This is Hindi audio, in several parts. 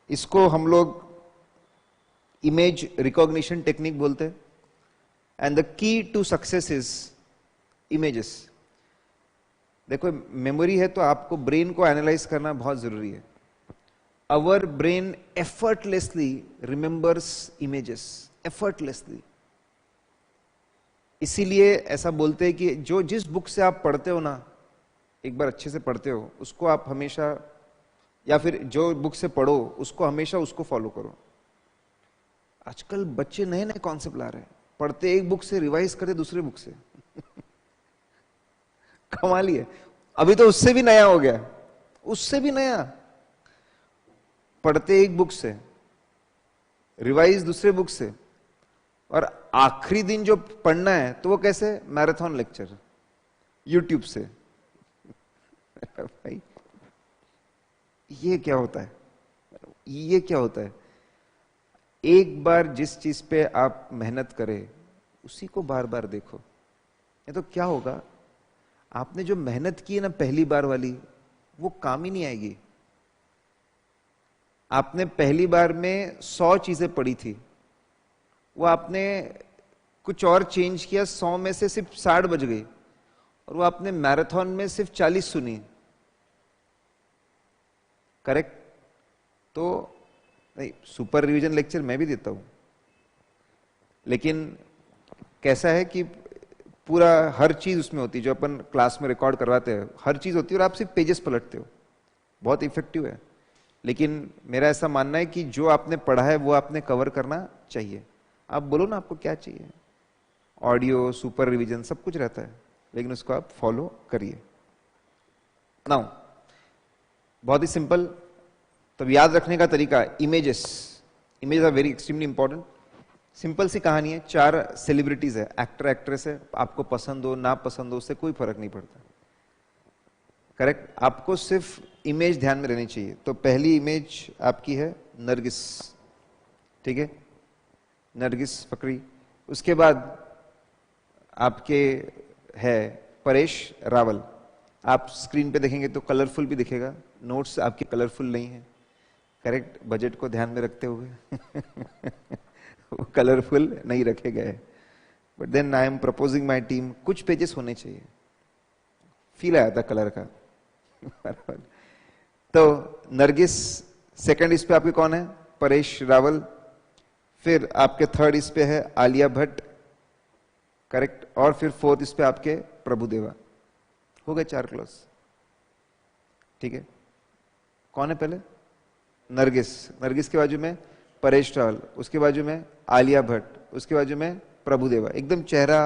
इसको हम लोग इमेज रिकॉग्निशन टेक्निक बोलते हैं। And the key to success is images. देखो, मेमोरी है तो आपको ब्रेन को एनालाइज करना बहुत जरूरी है। Our brain effortlessly remembers images, effortlessly. इसीलिए ऐसा बोलते हैं कि जो जिस बुक से आप पढ़ते हो ना, एक बार अच्छे से पढ़ते हो, उसको आप हमेशा, या फिर जो बुक से पढ़ो उसको हमेशा उसको फॉलो करो। आजकल बच्चे नए नए कॉन्सेप्ट ला रहे हैं, पढ़ते एक बुक से, रिवाइज करते दूसरे बुक से। कमाल ही है। अभी तो उससे भी नया हो गया, उससे भी नया। पढ़ते एक बुक से, रिवाइज दूसरे बुक से, और आखिरी दिन जो पढ़ना है तो वो कैसे? मैराथन लेक्चर यूट्यूब से। भाई ये क्या होता है? ये क्या होता है? एक बार जिस चीज पे आप मेहनत करें उसी को बार बार देखो। ये तो क्या होगा, आपने जो मेहनत की है ना पहली बार वाली, वो काम ही नहीं आएगी। आपने पहली बार में 100 चीजें पढ़ी थी, वो आपने कुछ और चेंज किया, 100 में से सिर्फ 60 बच गई, और वो आपने मैराथन में सिर्फ 40 सुनी। करेक्ट? तो नहीं, सुपर रिवीजन लेक्चर मैं भी देता हूं, लेकिन कैसा है कि पूरा हर चीज उसमें होती है, जो अपन क्लास में रिकॉर्ड करवाते हैं हर चीज होती है, और आप सिर्फ पेजेस पलटते हो। बहुत इफेक्टिव है, लेकिन मेरा ऐसा मानना है कि जो आपने पढ़ा है वो आपने कवर करना चाहिए। आप बोलो ना आपको क्या चाहिए, ऑडियो, सुपर रिवीजन, सब कुछ रहता है, लेकिन उसको आप फॉलो करिए। नाउ बहुत ही सिंपल, तब याद रखने का तरीका, images. Images are very extremely important. Simple सी कहानी है, 4 सेलिब्रिटीज है, एक्टर एक्ट्रेस है, आपको पसंद हो ना पसंद हो उससे कोई फर्क नहीं पड़ता। करेक्ट? आपको सिर्फ इमेज ध्यान में रहनी चाहिए। तो पहली इमेज आपकी है नरगिस, ठीक है, नरगिस फकरी। उसके बाद आपके है परेश रावल। आप स्क्रीन पे देखेंगे तो कलरफुल भी दिखेगा, नोट्स आपके कलरफुल नहीं है। करेक्ट? बजट को ध्यान में रखते हुए वो कलरफुल नहीं रखे गए। But then I am proposing my team, कुछ पेजेस होने चाहिए, फील आया था कलर का। तो नरगिस, सेकंड इस पे आपके कौन है? परेश रावल। फिर आपके थर्ड इस पे है आलिया भट्ट। करेक्ट? और फिर फोर्थ इस पे आपके प्रभुदेवा। हो गए 4 क्लॉज, ठीक है। कौन है पहले? नरगिस। नरगिस के बाजू में परेश रावल, उसके बाजू में आलिया भट्ट, उसके बाजू में प्रभुदेवा। एकदम चेहरा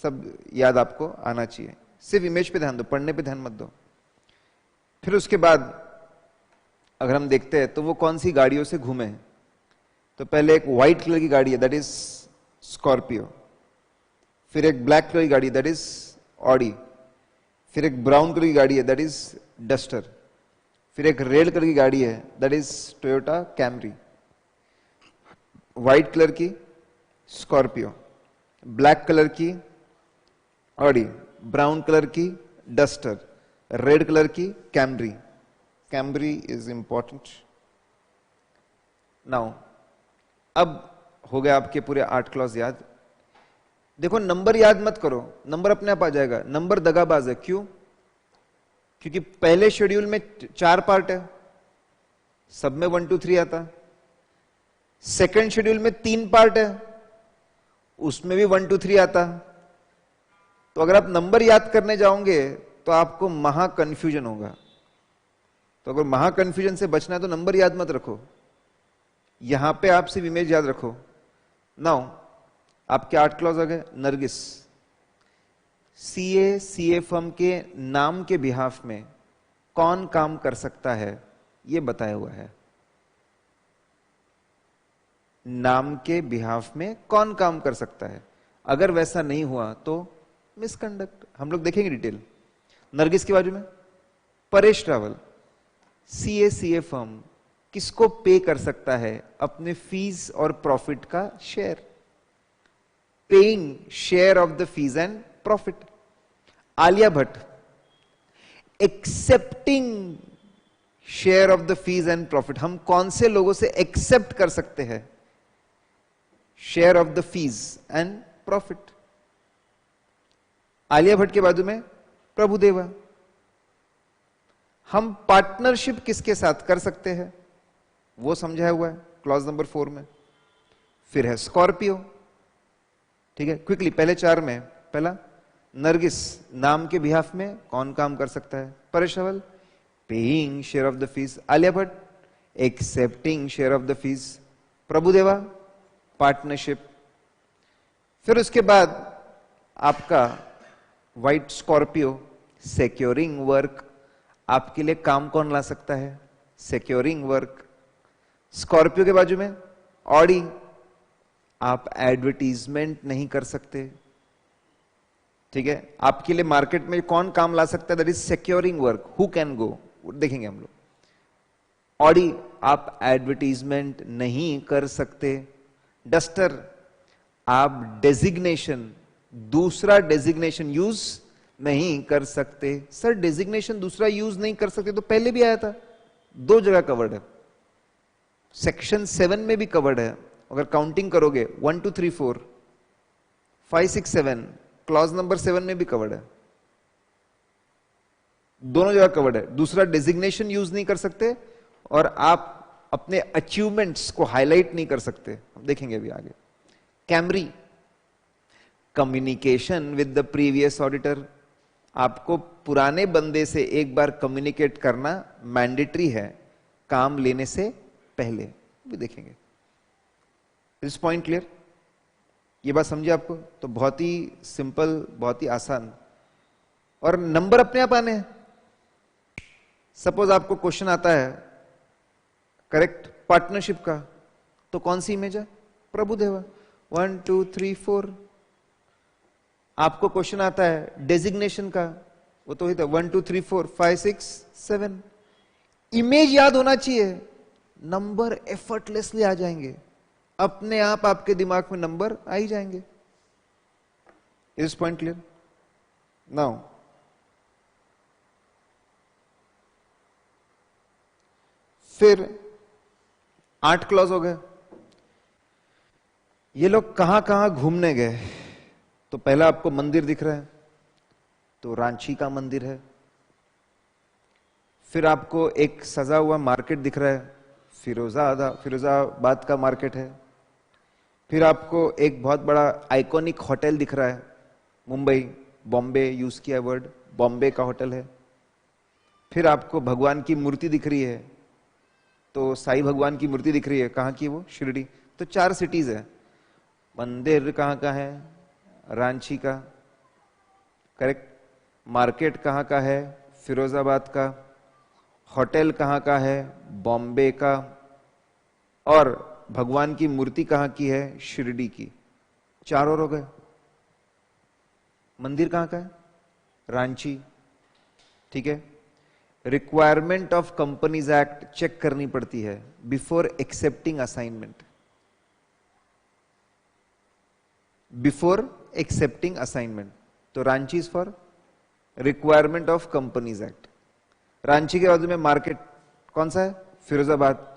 सब याद आपको आना चाहिए। सिर्फ इमेज पे ध्यान दो, पढ़ने पे ध्यान मत दो। फिर उसके बाद अगर हम देखते हैं तो वो कौन सी गाड़ियों से घूमे हैं, तो पहले एक व्हाइट कलर की गाड़ी है, दैट इज स्कॉर्पियो। फिर एक ब्लैक कलर की गाड़ी, दैट इज ऑडी। फिर एक ब्राउन कलर की गाड़ी है, दैट इज डस्टर। फिर एक रेड कलर की गाड़ी है, that is Toyota Camry. White colour की स्कॉर्पियो, ब्लैक कलर की ऑडी, ब्राउन कलर की डस्टर, रेड कलर की Camry. Camry is important. Now अब हो गया आपके पूरे 8 क्लॉज याद। देखो, नंबर याद मत करो, नंबर अपने आप आ जाएगा। नंबर दगाबाज है। क्यों? क्योंकि पहले शेड्यूल में 4 पार्ट है, सब में 1 2 3 आता। सेकंड शेड्यूल में 3 पार्ट है, उसमें भी 1 2 3 आता। तो अगर आप नंबर याद करने जाओगे तो आपको महा कंफ्यूजन होगा। तो अगर महा कंफ्यूजन से बचना है तो नंबर याद मत रखो, यहां पे आप सिर्फ इमेज याद रखो। नाउ आपके 8 क्लॉज आ गए। नरगिस, सीए फर्म के नाम के बिहाफ में कौन काम कर सकता है, यह बताया हुआ है। नाम के बिहाफ में कौन काम कर सकता है, अगर वैसा नहीं हुआ तो मिसकंडक्ट। हम लोग देखेंगे डिटेल। नरगिस के बाजू में परेश रावल, सीए फर्म किसको पे कर सकता है अपने फीस और प्रॉफिट का share, paying share of the fees and profit. Alia Bhatt, accepting share of the fees and profit, हम कौन से लोगों से एक्सेप्ट कर सकते हैं share of the fees and profit? Alia Bhatt के बाजू में प्रभुदेवा। हम पार्टनरशिप किसके साथ कर सकते हैं वो समझाया हुआ है क्लॉज नंबर 4 में। फिर है स्कॉर्पियो, ठीक है, क्विकली पहले 4 में। पहला, नरगिस नाम के बिहाफ में कौन काम कर सकता है? Paresh Rawal, paying share of the fees. Alia Bhatt, accepting share of the fees. Prabhudeva, partnership. फिर उसके बाद आपका व्हाइट स्कॉर्पियो, सिक्योरिंग वर्क। आपके लिए काम कौन ला सकता है? Securing work. स्कॉर्पियो के बाजू में ऑडी, आप एडवर्टीजमेंट नहीं कर सकते, ठीक है। आपके लिए मार्केट में कौन काम ला सकता है? That is securing work. Who can go, देखेंगे हम लोग। ऑडी, आप एडवर्टीजमेंट नहीं कर सकते। डस्टर, आप डेजिग्नेशन, दूसरा डेजिग्नेशन यूज नहीं कर सकते। सर डेजिग्नेशन दूसरा यूज नहीं कर सकते तो पहले भी आया था, 2 जगह कवर्ड है, सेक्शन 7 में भी कवर्ड है। अगर काउंटिंग करोगे 1 2 3 4 5 6 7, क्लॉज नंबर 7 में भी कवर्ड है, दोनों जगह कवर्ड है। दूसरा डेजिग्नेशन यूज नहीं कर सकते और आप अपने अचीवमेंट्स को हाईलाइट नहीं कर सकते, हम देखेंगे अभी आगे। Camry, communication with the previous auditor, आपको पुराने बंदे से एक बार कम्युनिकेट करना मैंडेटरी है काम लेने से पहले, भी देखेंगे। इस पॉइंट क्लियर? ये बात समझे आपको? तो बहुत ही सिंपल, बहुत ही आसान, और नंबर अपने आप आने हैं। सपोज आपको क्वेश्चन आता है करेक्ट पार्टनरशिप का, तो कौन सी इमेज है? प्रभुदेवा। 1 2 3 4। आपको क्वेश्चन आता है डेजिग्नेशन का, वो तो ही था 1 2 3 4 5 6 7। इमेज याद होना चाहिए, नंबर एफर्टलेसली आ जाएंगे, अपने आप आपके दिमाग में नंबर आ ही जाएंगे। Is point clear? नाउ फिर 8 क्लॉज हो गए। ये लोग कहां कहां घूमने गए? तो पहला आपको मंदिर दिख रहा है, तो रांची का मंदिर है। फिर आपको एक सजा हुआ मार्केट दिख रहा है, फिरोजाबाद का मार्केट है। फिर आपको एक बहुत बड़ा आइकॉनिक होटल दिख रहा है, मुंबई, बॉम्बे यूज किया वर्ड, बॉम्बे का होटल है। फिर आपको भगवान की मूर्ति दिख रही है, तो साईं भगवान की मूर्ति दिख रही है, कहां की? वो शिरडी। तो 4 सिटीज है। मंदिर कहां का है? रांची का, करेक्ट। मार्केट कहां का है? फिरोजाबाद का। होटल कहां का है? बॉम्बे का। और भगवान की मूर्ति कहां की है? शिरडी की। 4 और हो गए। मंदिर कहां का है? रांची, ठीक है। Requirement of companies act check करनी पड़ती है before accepting assignment, before accepting assignment. तो Ranchi is for requirement of companies act. Ranchi के बाजू में मार्केट कौन सा है? फिरोजाबाद।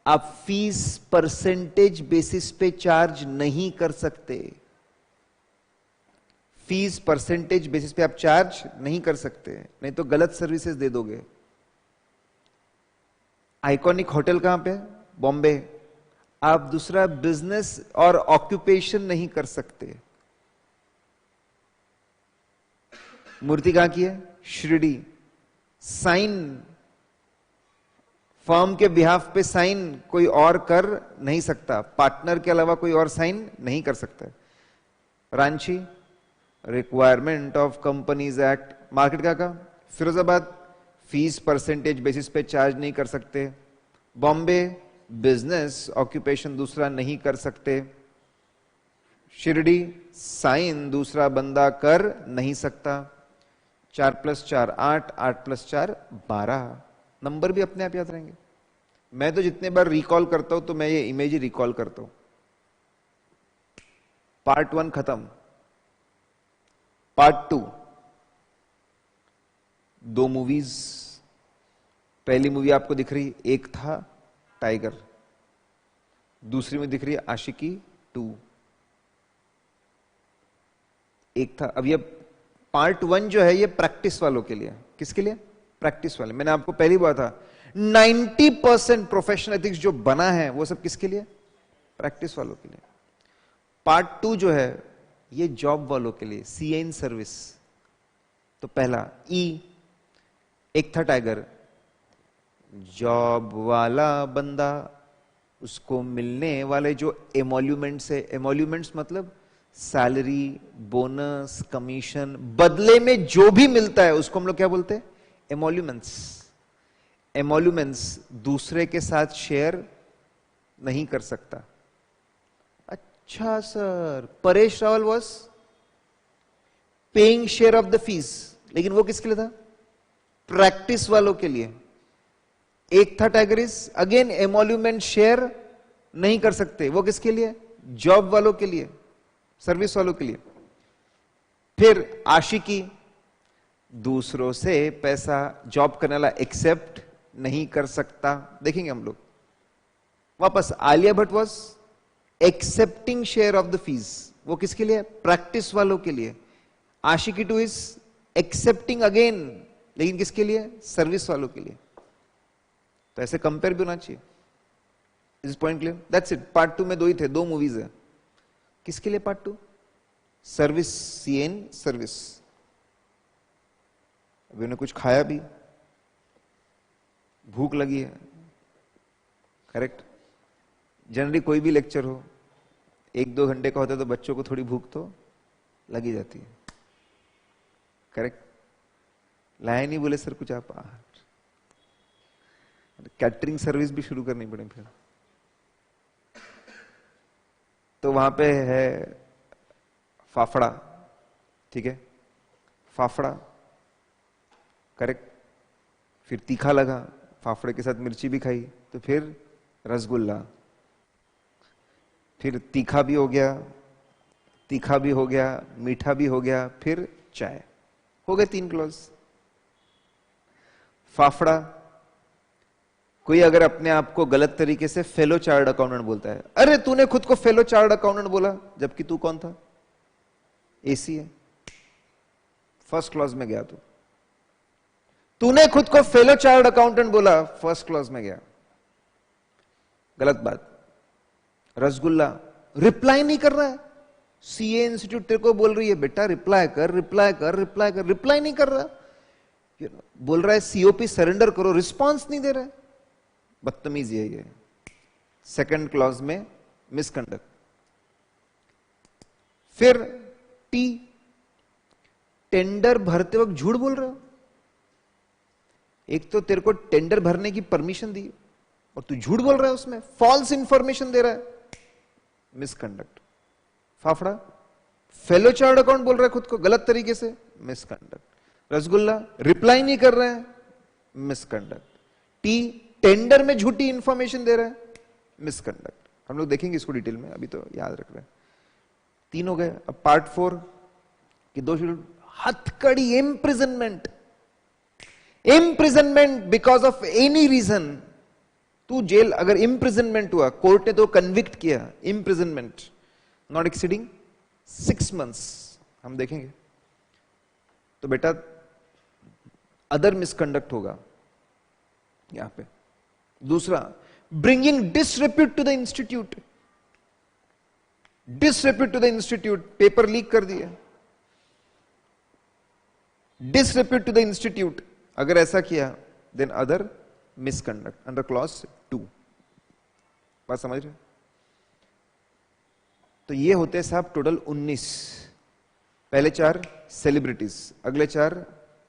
आप फीस परसेंटेज बेसिस पे चार्ज नहीं कर सकते, फीस परसेंटेज बेसिस पे आप चार्ज नहीं कर सकते, नहीं तो गलत सर्विसेज दे दोगे। आइकॉनिक होटल कहां पे? बॉम्बे। आप दूसरा बिजनेस और ऑक्यूपेशन नहीं कर सकते। मूर्ति कहां की है? शिरडी। साइन फर्म के बिहाफ पे साइन कोई और कर नहीं सकता, पार्टनर के अलावा कोई और साइन नहीं कर सकता। Ranchi, requirement of companies act. Market का? फिरोजाबाद, फीस परसेंटेज बेसिस पे चार्ज नहीं कर सकते। बॉम्बे, बिजनेस ऑक्यूपेशन दूसरा नहीं कर सकते। शिरडी, साइन दूसरा बंदा कर नहीं सकता। 4 + 4 8, 8 + 4 12। नंबर भी अपने आप याद रहेंगे। मैं तो जितने बार रिकॉल करता हूं तो मैं ये इमेज ही रिकॉल करता हूं। पार्ट 1 खत्म, पार्ट 2 2 मूवीज। पहली मूवी आपको दिख रही एक था टाइगर, दूसरी में दिख रही है आशिकी 2। एक था, अब ये पार्ट 1 जो है ये प्रैक्टिस वालों के लिए। किसके लिए? प्रैक्टिस वाले। मैंने आपको पहली बार था 90% प्रोफेशनल एथिक्स जो बना है वो सब किसके लिए? प्रैक्टिस वालों के लिए। पार्ट 2 जो है ये जॉब वालों के लिए, सीए इन सर्विस। तो पहला ई, एक था टाइगर, जॉब वाला बंदा, उसको मिलने वाले जो एमोल्यूमेंट्स है, एमोल्यूमेंट्स मतलब सैलरी, बोनस, कमीशन, बदले में जो भी मिलता है उसको हम लोग क्या बोलते हैं? एमोल्यूमेंट्स। एमोल्यूमेंट्स दूसरे के साथ शेयर नहीं कर सकता। अच्छा sir, Paresh Rawal was paying share of the fees, लेकिन वो किसके लिए था? प्रैक्टिस वालों के लिए। एक था टाइगरिस, अगेन एमोल्यूमेंट शेयर नहीं कर सकते, वो किसके लिए? जॉब वालों के लिए, सर्विस वालों के लिए। फिर आशिकी, दूसरों से पैसा जॉब करने वाला एक्सेप्ट नहीं कर सकता, देखेंगे हम लोग। वापस Alia Bhatt was accepting share of the fees, वो किसके लिए? प्रैक्टिस वालों के लिए। आशिकी 2 इज एक्सेप्टिंग अगेन, लेकिन किसके लिए? सर्विस वालों के लिए। तो ऐसे कंपेयर भी होना चाहिए। इस point clear? That's it. Part 2 में 2 ही थे, 2 मूवीज है। किसके लिए पार्ट 2? Service, CN service. अभी उन्हें कुछ खाया भी, भूख लगी है, करेक्ट? जनरली कोई भी लेक्चर हो 1-2 घंटे का होता है तो बच्चों को थोड़ी भूख तो लगी जाती है, करेक्ट? लाए नहीं बोले सर कुछ, आप कैटरिंग सर्विस भी शुरू करनी पड़े फिर। तो वहां पे है फाफड़ा, ठीक है? फाफड़ा, करेक्ट? फिर तीखा लगा, फाफड़े के साथ मिर्ची भी खाई, तो फिर रसगुल्ला, फिर तीखा भी हो गया, तीखा भी हो गया, मीठा भी हो गया, फिर चाय, हो गए 3 क्लॉज। फाफड़ा, कोई अगर अपने आप को गलत तरीके से फेलो चार्ट अकाउंटेंट बोलता है, अरे तूने खुद को फेलो चार्ट अकाउंटेंट बोला, जबकि तू कौन था? एसी है, फर्स्ट क्लॉज में गया। तूने खुद को फेलो चार्ट अकाउंटेंट बोला, फर्स्ट क्लॉज में गया, गलत बात। रसगुल्ला, रिप्लाई नहीं कर रहा है, सीए इंस्टीट्यूट तेरे को बोल रही है बेटा रिप्लाई कर, रिप्लाई कर, रिप्लाई कर, रिप्लाई नहीं कर रहा, बोल रहा है सीओपी सरेंडर करो, रिस्पॉन्स नहीं दे रहा है, बदतमीजी है ये। सेकंड क्लॉज में मिसकंडक्ट। फिर टी, टेंडर भरते वक्त झूठ बोल रहे हो। एक तो तेरे को टेंडर भरने की परमिशन दी और तू झूठ बोल रहा है, उसमें फॉल्स इंफॉर्मेशन दे रहा है, misconduct. Fafda, fellow chart account बोल रहा है खुद को गलत तरीके से, मिसकंडक्ट। रसगुल्ला, रिप्लाई नहीं कर रहा है, मिसकंडक्ट। टी, टेंडर में झूठी इंफॉर्मेशन दे रहा है, मिसकंडक्ट। हम लोग देखेंगे इसको डिटेल में, अभी तो याद रख रहे हैं। 3 हो गए। अब पार्ट 4 कि 2 शेड्यूल। हथकड़ी, imprisonment, imprisonment because of any reason. तू जेल, अगर इम्प्रिजनमेंट हुआ, कोर्ट ने तो कन्विक्ट किया, इम्प्रिजनमेंट नॉट एक्सीडिंग 6 months, हम देखेंगे। तो बेटा अदर मिसकंडक्ट होगा यहां पे। दूसरा, bringing disrepute to the institute, disrepute to the institute, paper leak कर दिया, डिसरेप्यूट टू द इंस्टीट्यूट, अगर ऐसा किया then other misconduct under clause 2। बात समझ रहे? तो ये होते हैं साहब टोटल 19। पहले 4 सेलिब्रिटीज, अगले 4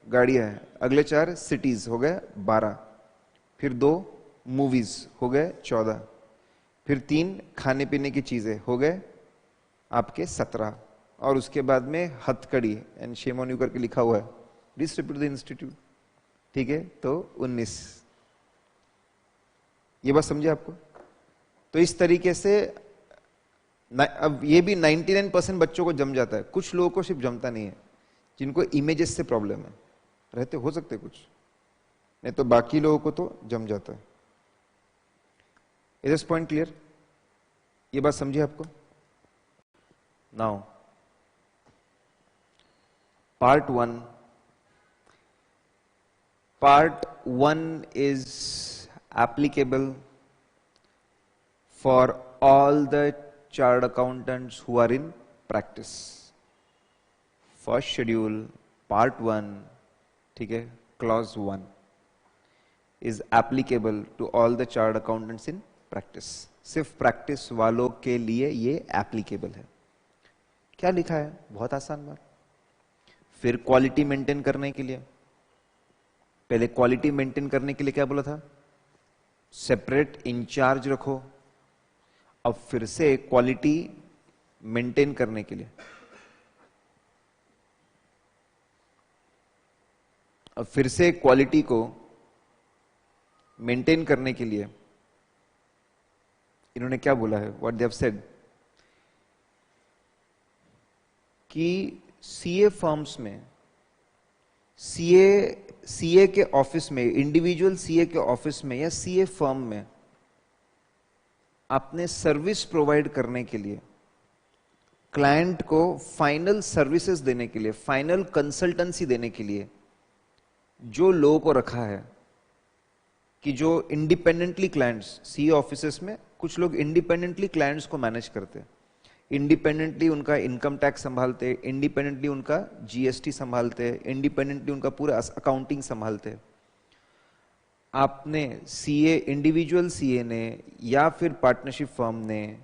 गाड़ियां हैं, अगले 4 सिटीज, हो गए 12। फिर 2 मूवीज, हो गए 14। फिर 3 खाने पीने की चीजें, हो गए आपके 17। और उसके बाद में हथकड़ी एंड शेम ऑन यू करके लिखा हुआ है, डिस्ट्रीब्यूट द इंस्टीट्यूट, ठीक है? तो 19। ये बात समझे आपको? तो इस तरीके से अब ये भी 99% बच्चों को जम जाता है, कुछ लोगों को सिर्फ जमता नहीं है, जिनको इमेजेस से प्रॉब्लम है, रहते हो सकते कुछ, नहीं तो बाकी लोगों को तो जम जाता है। Is this point clear? ये बात समझिए आपको। Now part one is applicable for all the chartered accountants who are in practice. First schedule, part 1, ठीक है, clause 1 is applicable to all the chartered accountants in practice. सिर्फ practice वालों के लिए ये applicable है। क्या लिखा है? बहुत आसान बात। फिर क्वालिटी मेंटेन करने के लिए, पहले क्वालिटी मेंटेन करने के लिए क्या बोला था? सेपरेट इंचार्ज रखो। अब फिर से क्वालिटी मेंटेन करने के लिए, अब फिर से क्वालिटी को मेंटेन करने के लिए इन्होंने क्या बोला है? व्हाट दे हैव सेड कि सीए फर्म्स में, सीए के ऑफिस में, इंडिविजुअल सीए के ऑफिस में या सीए फर्म में आपने सर्विस प्रोवाइड करने के लिए, क्लाइंट को फाइनल सर्विसेज देने के लिए, फाइनल कंसल्टेंसी देने के लिए जो लोगों को रखा है, कि जो इंडिपेंडेंटली क्लाइंट्स, सीए ऑफिसेस में कुछ लोग इंडिपेंडेंटली क्लाइंट्स को मैनेज करते हैं, इंडिपेंडेंटली उनका इनकम टैक्स संभालते, इंडिपेंडेंटली उनका जीएसटी संभालते, इंडिपेंडेंटली उनका पूरा अकाउंटिंग संभालते। आपने सीए, इंडिविजुअल सीए ने या फिर पार्टनरशिप फर्म ने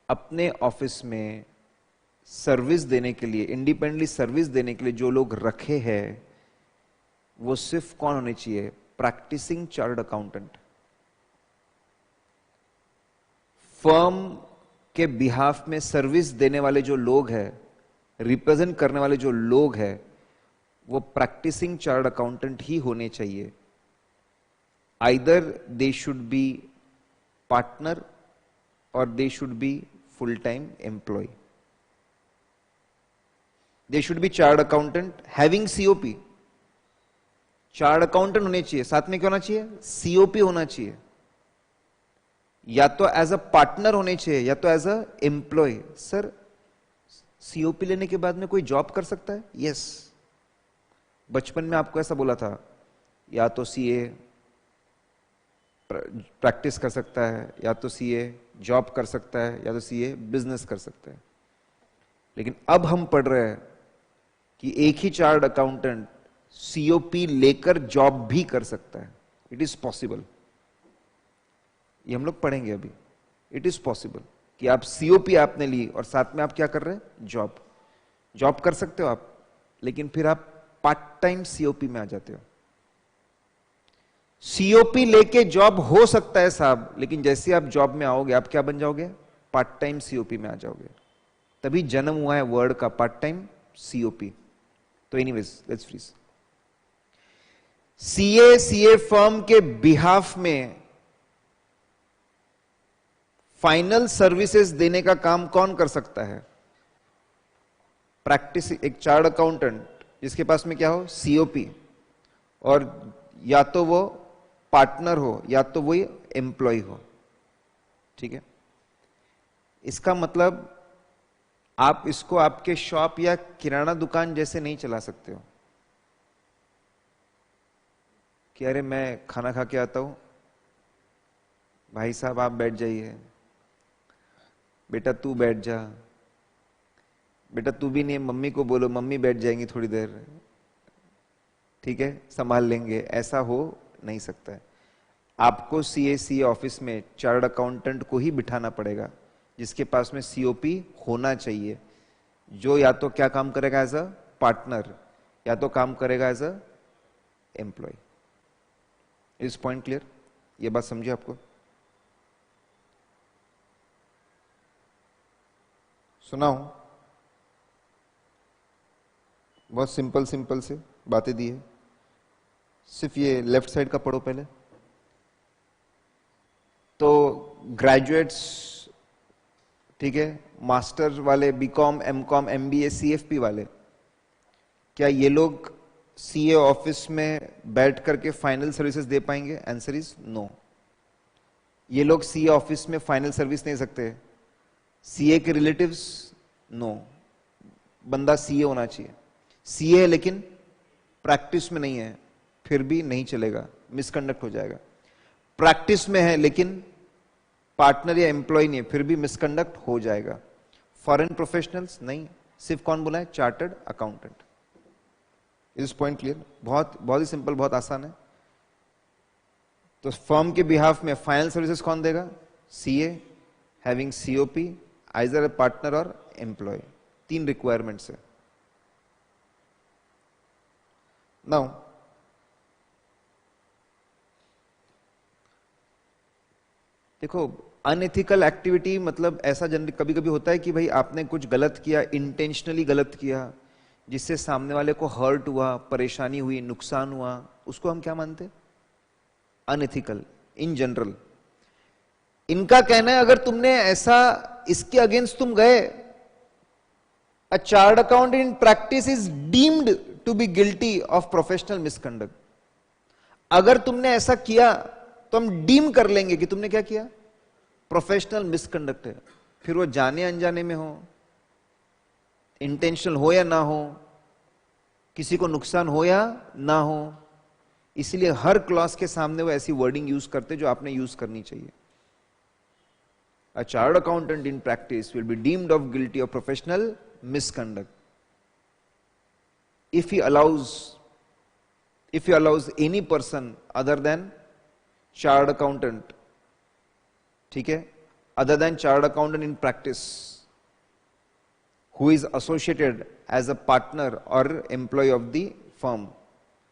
अपने ऑफिस में सर्विस देने के लिए, इंडिपेंडेंटली सर्विस देने के लिए जो लोग रखे हैं, वो सिर्फ कौन होने चाहिए? Practicing chartered accountant. फर्म के बिहाफ में सर्विस देने वाले जो लोग हैं, रिप्रेजेंट करने वाले जो लोग हैं, वो प्रैक्टिसिंग चार्टर्ड अकाउंटेंट ही होने चाहिए। Either they should be partner और they should be full time employ. They should be chartered accountant having COP. Chartered accountant होने चाहिए, साथ में क्या होना चाहिए? सीओपी होना चाहिए। या तो एज अ पार्टनर होने चाहिए या तो as a employ. Sir COP लेने के बाद में कोई जॉब कर सकता है? यस। बचपन में आपको ऐसा बोला था, या तो सीए प्रैक्टिस कर सकता है, या तो सीए जॉब कर सकता है, या तो सीए बिजनेस कर सकता है। लेकिन अब हम पढ़ रहे हैं कि एक ही चार्टर्ड अकाउंटेंट सीओपी लेकर जॉब भी कर सकता है। It is possible. ये हम लोग पढ़ेंगे अभी। इट इज पॉसिबल कि आप सीओपी आपने ली और साथ में आप क्या कर रहे हैं? जॉब कर सकते हो आप, लेकिन फिर आप पार्ट टाइम सीओपी में आ जाते हो। सीओपी लेके जॉब हो सकता है साहब, लेकिन जैसे आप जॉब में आओगे आप क्या बन जाओगे? पार्ट टाइम सीओपी में आ जाओगे। तभी जन्म हुआ है वर्ड का, पार्ट टाइम सीओपी। तो anyways let's freeze. CA firm के बिहाफ में फाइनल सर्विसेज देने का काम कौन कर सकता है? प्रैक्टिस, एक चार्टर्ड अकाउंटेंट जिसके पास में क्या हो? सीओपी, और या तो वो पार्टनर हो या तो वो एम्प्लॉय हो। ठीक है? इसका मतलब आप इसको आपके शॉप या किराना दुकान जैसे नहीं चला सकते हो कि अरे मैं खाना खा के आता हूं, भाई साहब आप बैठ जाइए, बेटा तू बैठ जा, बेटा तू भी नहीं, मम्मी को बोलो, मम्मी बैठ जाएंगी थोड़ी देर, ठीक है संभाल लेंगे। ऐसा हो नहीं सकता है। आपको सीए ऑफिस में चार्टर्ड अकाउंटेंट को ही बिठाना पड़ेगा जिसके पास में सीओपी होना चाहिए, जो या तो क्या काम करेगा एज अ पार्टनर या तो काम करेगा एज अ एम्प्लॉय। इस पॉइंट क्लियर? ये बात समझिए आपको। सुनाओ, बहुत सिंपल से बातें दी है। सिर्फ ये लेफ्ट साइड का पढ़ो पहले। तो ग्रेजुएट्स, ठीक है, मास्टर वाले, बीकॉम, एमकॉम, एमबीए, सीएफपी वाले, क्या ये लोग सीए ऑफिस में बैठ करके फाइनल सर्विसेज दे पाएंगे? Answer is no. ये लोग सीए ऑफिस में फाइनल सर्विस नहीं सकते। सीए के रिलेटिव्स? नो। बंदा सीए होना चाहिए। सीए है लेकिन प्रैक्टिस में नहीं है, फिर भी नहीं चलेगा, मिसकंडक्ट हो जाएगा। प्रैक्टिस में है लेकिन पार्टनर या एम्प्लॉय नहीं है, फिर भी मिसकंडक्ट हो जाएगा। फॉरेन प्रोफेशनल्स नहीं, सिर्फ कौन बोला है? Chartered accountant. Is point clear? बहुत बहुत ही सिंपल, बहुत आसान है। तो फर्म के बिहाफ में फाइनल सर्विसेज कौन देगा? सीए हैविंग सीओपी, आइदर ए पार्टनर और एम्प्लॉय। 3 रिक्वायरमेंट्स है। नाउ देखो, अनएथिकल एक्टिविटी मतलब ऐसा जनरली कभी कभी होता है कि भाई आपने कुछ गलत किया, इंटेंशनली गलत किया, जिससे सामने वाले को हर्ट हुआ, परेशानी हुई, नुकसान हुआ, उसको हम क्या मानते हैं? Unethical in general. इनका कहना है अगर तुमने ऐसा, इसके अगेंस्ट तुम गए, a chartered accountant in practice is deemed to be guilty of professional misconduct. अगर तुमने ऐसा किया तो हम डीम कर लेंगे कि तुमने क्या किया? प्रोफेशनल मिसकंडक्ट है। फिर वो जाने अनजाने में हो, इंटेंशनल हो या ना हो, किसी को नुकसान हो या ना हो, इसलिए हर क्लॉज के सामने वो ऐसी वर्डिंग यूज करते जो आपने यूज करनी चाहिए। A chartered accountant in practice will be deemed of guilty of professional misconduct if he allows any person other than chartered accountant, ठीक है, other than chartered accountant in practice, who is associated as a partner or employee of the firm.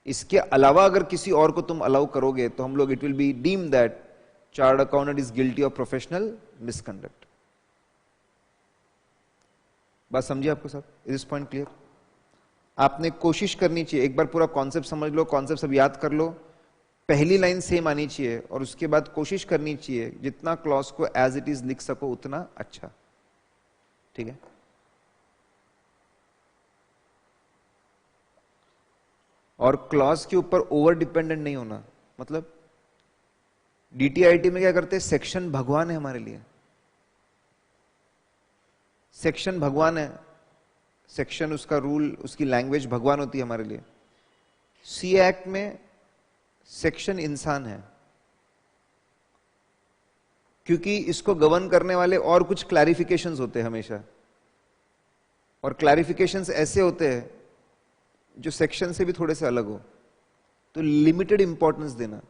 इसके अलावा अगर किसी और को तुम अलाउ करोगे तो हम लोग, it will be deem that chartered accountant is guilty of professional misconduct. बात समझिए आपको सब? Is this point clear? आपने कोशिश करनी चाहिए, एक बार पूरा कॉन्सेप्ट समझ लो, कॉन्सेप्ट सब याद कर लो, पहली लाइन सेम आनी चाहिए, और उसके बाद कोशिश करनी चाहिए जितना क्लॉज को एज इट इज लिख सको उतना अच्छा। ठीक है? और क्लॉज के ऊपर ओवर डिपेंडेंट नहीं होना। मतलब डीटीआईटी में क्या करते हैं? सेक्शन भगवान है हमारे लिए, सेक्शन भगवान है, सेक्शन उसका रूल, उसकी लैंग्वेज भगवान होती है हमारे लिए। सी एक्ट में सेक्शन इंसान है, क्योंकि इसको गवर्न करने वाले और कुछ क्लैरिफिकेशंस होते हैं हमेशा, और क्लैरिफिकेशंस ऐसे होते हैं जो सेक्शन से भी थोड़े से अलग हो। तो लिमिटेड इंपॉर्टेंस देना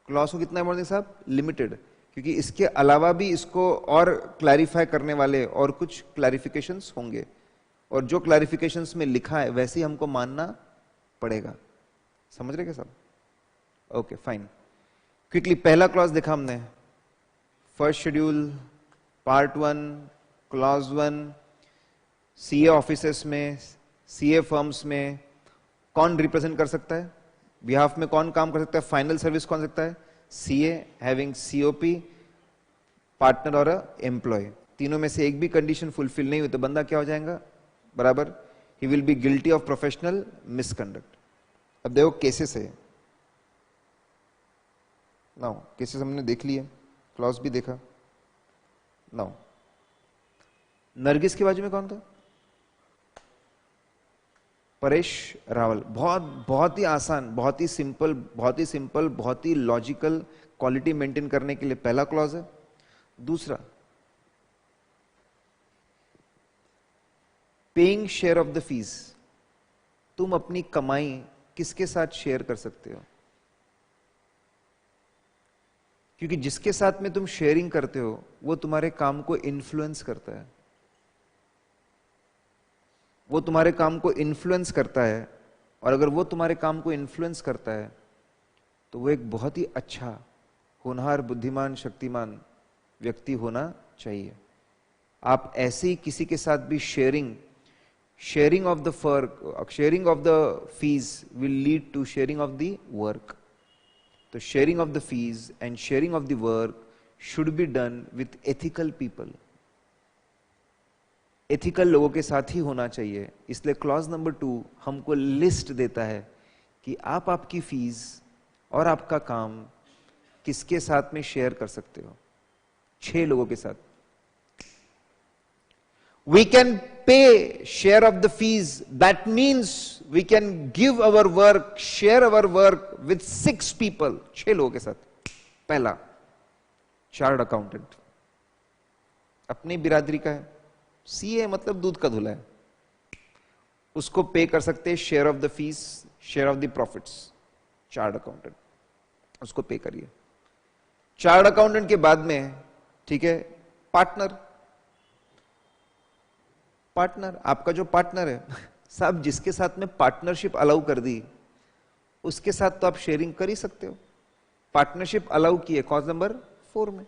क्लॉज को। कितना इंपॉर्टेंस साहब? लिमिटेड, क्योंकि इसके अलावा भी इसको और क्लैरिफाई करने वाले और कुछ क्लैरिफिकेशंस होंगे, और जो क्लैरिफिकेशंस में लिखा है वैसे ही हमको मानना पड़ेगा। समझ रहे क्या साहब? Okay fine. क्विकली पहला क्लॉज देखा हमने, first schedule part 1 clause 1। CA offices में, सीए फर्म्स में कौन रिप्रेजेंट कर सकता है? बिहाफ में कौन काम कर सकता है? फाइनल सर्विस कौन सकता है? सीए हैविंग सीओपी, पार्टनर और एम्प्लॉय। तीनों में से एक भी कंडीशन फुलफिल नहीं हुई तो बंदा क्या हो जाएगा? बराबर, he will be guilty of professional misconduct. अब देखो केसेस है नाउ, केसेस हमने देख लिए, क्लॉज भी देखा। नाउ नरगिस के बाजू में कौन था? परेश रावल। बहुत ही आसान, बहुत ही सिंपल, बहुत ही लॉजिकल, क्वालिटी मेंटेन करने के लिए पहला क्लॉज है। दूसरा, paying share of the fees. तुम अपनी कमाई किसके साथ शेयर कर सकते हो? क्योंकि जिसके साथ में तुम शेयरिंग करते हो वो तुम्हारे काम को इन्फ्लुएंस करता है, वो तुम्हारे काम को इन्फ्लुएंस करता है, और अगर वो तुम्हारे काम को इन्फ्लुएंस करता है तो वो एक बहुत ही अच्छा, होनहार, बुद्धिमान, शक्तिमान व्यक्ति होना चाहिए। आप ऐसे ही किसी के साथ भी sharing of the fees will lead to sharing of the work. तो sharing of the fees and sharing of the work should be done with ethical people. Ethical लोगों के साथ ही होना चाहिए। इसलिए क्लॉज नंबर 2 हमको लिस्ट देता है कि आप आपकी फीस और आपका काम किसके साथ में शेयर कर सकते हो। 6 लोगों के साथ। We can pay share of the fees. That means we can give our work, share our work with 6 people. 6 लोगों के साथ। पहला, चार्टर्ड अकाउंटेंट, अपनी बिरादरी का है, सीए मतलब दूध का धुला है, उसको पे कर सकते हैं share of the fees, share of the profits. Chartered accountant, उसको पे करिए। चार्टर्ड अकाउंटेंट के बाद में, ठीक है, पार्टनर। पार्टनर, आपका जो पार्टनर है साहब, जिसके साथ में पार्टनरशिप अलाउ कर दी उसके साथ तो आप शेयरिंग कर ही सकते हो। पार्टनरशिप अलाउ की है क्लॉज नंबर 4 में।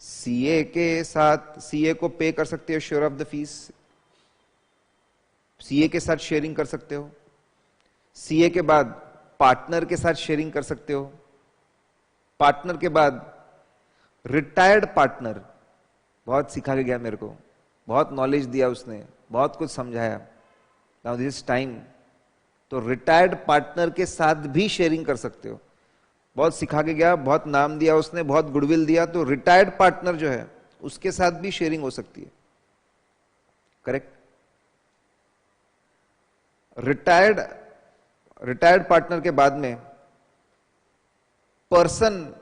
सीए के साथ, सीए को पे कर सकते हो share of the fees, CA के साथ शेयरिंग कर सकते हो। सीए के बाद पार्टनर के साथ शेयरिंग कर सकते हो। पार्टनर के बाद रिटायर्ड पार्टनर, बहुत सिखा के गया मेरे को, बहुत नॉलेज दिया उसने, बहुत कुछ समझाया। नाउ दिस टाइम, तो रिटायर्ड पार्टनर के साथ भी शेयरिंग कर सकते हो। बहुत सिखा के गया, बहुत नाम दिया उसने, बहुत गुडविल दिया, तो रिटायर्ड पार्टनर जो है उसके साथ भी शेयरिंग हो सकती है। करेक्ट। रिटायर्ड पार्टनर के बाद में पर्सन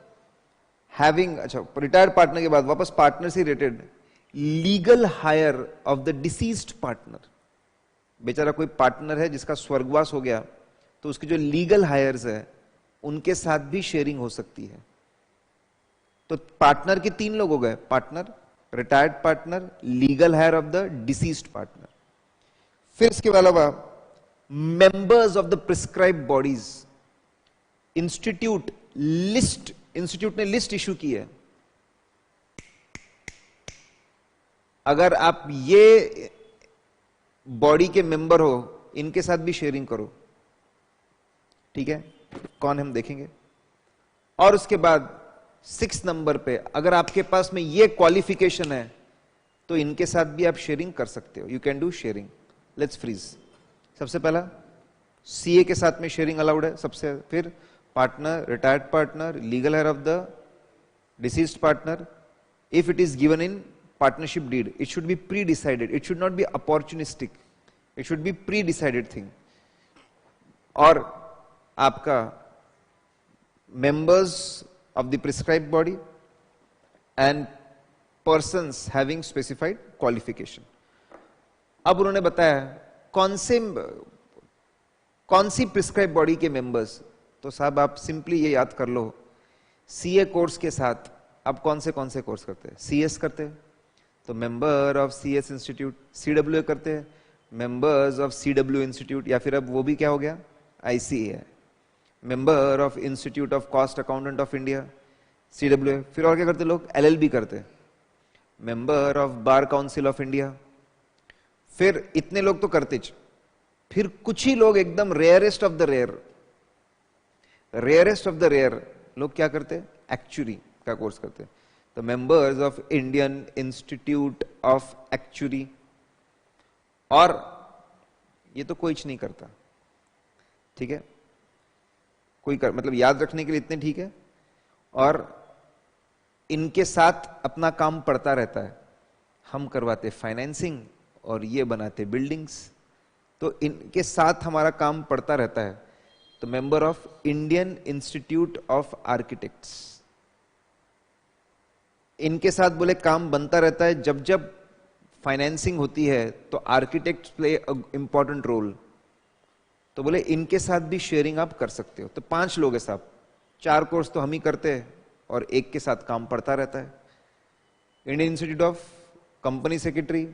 हैविंग, अच्छा, रिटायर्ड पार्टनर के बाद वापस पार्टनर से related legal heir of the deceased partner. बेचारा कोई पार्टनर है जिसका स्वर्गवास हो गया, तो उसके जो लीगल हायर्स है उनके साथ भी शेयरिंग हो सकती है। तो पार्टनर के 3 लोग हो गए, partner, retired partner, legal heir of the deceased partner. फिर इसके अलावा members of the prescribe bodies. Institute list, institute ने लिस्ट इशू की है, अगर आप ये बॉडी के मेंबर हो इनके साथ भी शेयरिंग करो। ठीक है, कौन हम देखेंगे। और उसके बाद 6 नंबर पे अगर आपके पास में ये क्वालिफिकेशन है तो इनके साथ भी आप शेयरिंग कर सकते हो। You can do sharing. Let's freeze. सबसे पहला सीए के साथ में शेयरिंग अलाउड है सबसे, फिर partner, retired partner, legal heir of the deceased partner. If it is given in partnership deed, it should be pre-decided, it should not be opportunistic, it should be pre-decided thing। और आपका members of the prescribed body and persons having specified qualification। अब उन्होंने बताया कौन सी प्रिस्क्राइब बॉडी के मेंबर्स। तो साहब आप सिंपली ये याद कर लो, सीए कोर्स के साथ आप कौन से कोर्स करते हैं। सीएस करते हैं तो member of CS institute, CW करते हैं मेंबर्स ऑफ सीडब्ल्यू इंस्टीट्यूट, या फिर अब वो भी क्या हो गया, आईसीए है, member of institute of Cost Accountant of India, CW. फिर और क्या करते लोग, एलएलबी करते, member of bar council of India. फिर इतने लोग तो करते, फिर कुछ ही लोग एकदम रेयरेस्ट ऑफ द रेयर लोग क्या करते, एक्चुअरी का कोर्स करते। The members of Indian Institute of Actuary। और ये तो कोई नहीं करता, ठीक है, मतलब याद रखने के लिए इतने ठीक है। और इनके साथ अपना काम पड़ता रहता है, हम करवाते फाइनेंसिंग और ये बनाते बिल्डिंग्स, तो इनके साथ हमारा काम पड़ता रहता है। तो member of Indian Institute of architects, इनके साथ बोले काम बनता रहता है। जब जब फाइनेंसिंग होती है तो आर्किटेक्ट्स प्ले इंपॉर्टेंट रोल, तो बोले इनके साथ भी शेयरिंग आप कर सकते हो। तो 5 लोग हैं साहब, 4 कोर्स तो हम ही करते हैं और एक के साथ काम पड़ता रहता है। Indian Institute of Company Secretary,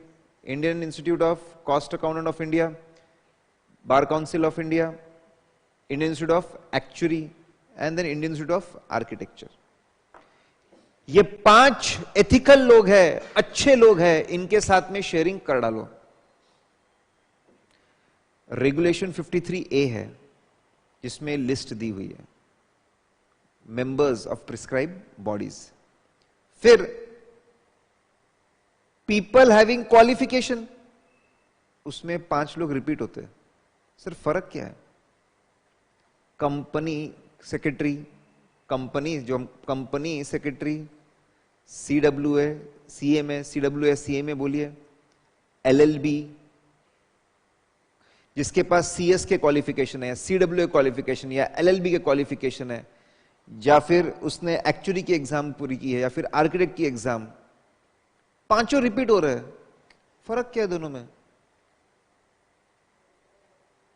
Indian Institute of Cost Accountant of India, Bar council of India, Indian Institute of Actuary and then Indian Institute of Architecture. ये 5 एथिकल लोग हैं, अच्छे लोग हैं, इनके साथ में शेयरिंग कर डालो। रेगुलेशन 53A है जिसमें लिस्ट दी हुई है मेंबर्स ऑफ प्रिस्क्राइब बॉडीज। फिर पीपल हैविंग क्वालिफिकेशन, उसमें 5 लोग रिपीट होते हैं। सिर्फ फर्क क्या है? कंपनी सेक्रेटरी, कंपनी जो company secretary, CWA CMA, CWA CMA बोलिए, LLB, जिसके पास CS के क्वालिफिकेशन है, CWA क्वालिफिकेशन या LLB के क्वालिफिकेशन है, या फिर उसने एक्चुअरी की एग्जाम पूरी की है, या फिर आर्किटेक्ट की एग्जाम, 5 रिपीट हो रहे हैं। फर्क क्या है दोनों में?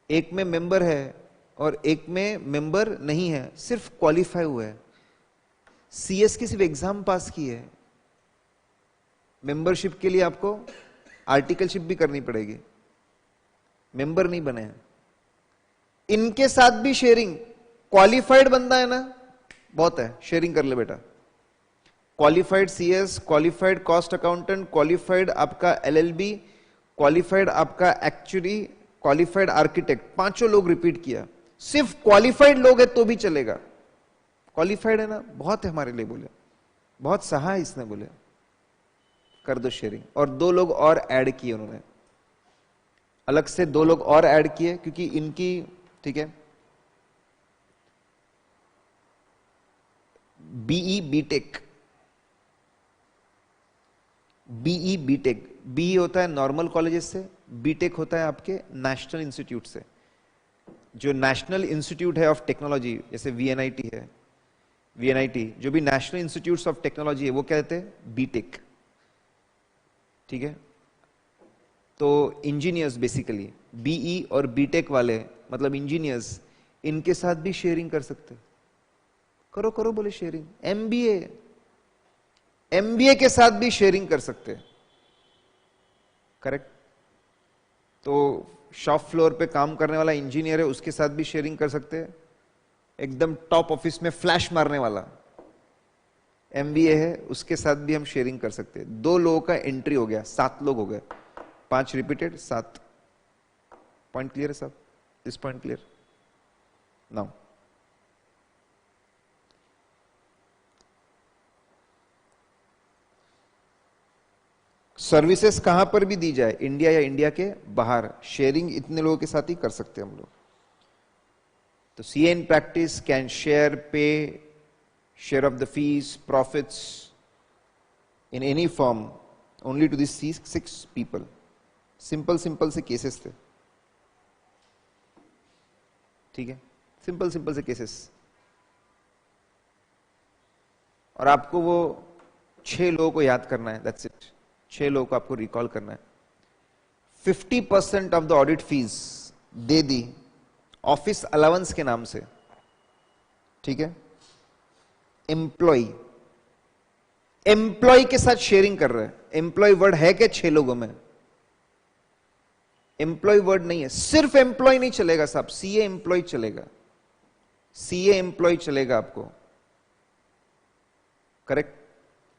एक में मेंबर है और एक में मेंबर नहीं है, सिर्फ क्वालिफाई हुआ है। CS की सिर्फ एग्जाम पास की है, मेंबरशिप के लिए आपको आर्टिकलशिप भी करनी पड़ेगी, मेंबर नहीं बने हैं। इनके साथ भी शेयरिंग, क्वालिफाइड बंदा है ना, बहुत है, शेयरिंग कर ले बेटा। Qualified CS, qualified cost accountant, qualified आपका LLB, क्वालिफाइड आपका एक्चुअली, क्वालिफाइड आर्किटेक्ट, 5 लोग रिपीट किया। सिर्फ क्वालिफाइड लोग है तो भी चलेगा। क्वालिफाइड है ना, बहुत है हमारे लिए, बोले बहुत सहा है इसने, बोले कर दो शेयरिंग। और 2 लोग और ऐड किए उन्होंने, अलग से 2 लोग और ऐड किए, क्योंकि इनकी, ठीक है, BE BTech, BE BTech, BE होता है नॉर्मल कॉलेजेस से, बीटेक होता है आपके नेशनल इंस्टीट्यूट से। जो नेशनल इंस्टीट्यूट है ऑफ टेक्नोलॉजी, जैसे VNIT है, VNIT, जो भी नेशनल इंस्टीट्यूट्स ऑफ टेक्नोलॉजी है, वो कहते हैं बीटेक, ठीक है। तो इंजीनियर्स बेसिकली BE और बीटेक वाले, मतलब इंजीनियर्स, इनके साथ भी शेयरिंग कर सकते। करो करो बोले शेयरिंग। MBA के साथ भी शेयरिंग कर सकते हैं, करेक्ट। तो शॉप फ्लोर पे काम करने वाला इंजीनियर है, उसके साथ भी शेयरिंग कर सकते हैं। एकदम टॉप ऑफिस में फ्लैश मारने वाला MBA है, उसके साथ भी हम शेयरिंग कर सकते हैं। 2 लोगों का एंट्री हो गया, 7 लोग हो गए, 5 रिपीटेड, 7। पॉइंट क्लियर है सब? This point clear? Now services कहां पर भी दी जाए, इंडिया या इंडिया के बाहर, शेयरिंग इतने लोगों के साथ ही कर सकते हैं हम लोग। तो CA in practice can share, pay, share of the fees, profits in any form only to these 6 people. Simple से केसेस थे, ठीक है, सिंपल से केसेस। और आपको वो 6 लोगों को याद करना है, दैट्स इट। 6 लोगों को आपको रिकॉल करना है। 50% of the audit fees they the office allowance के नाम से, ठीक है। एम्प्लॉय के साथ शेयरिंग कर रहे हैं। एम्प्लॉय वर्ड है क्या 6 लोगों में? एम्प्लॉय वर्ड नहीं है। सिर्फ एम्प्लॉय नहीं चलेगा साहब, CA एम्प्लॉय चलेगा, CA एम्प्लॉय चलेगा आपको, करेक्ट।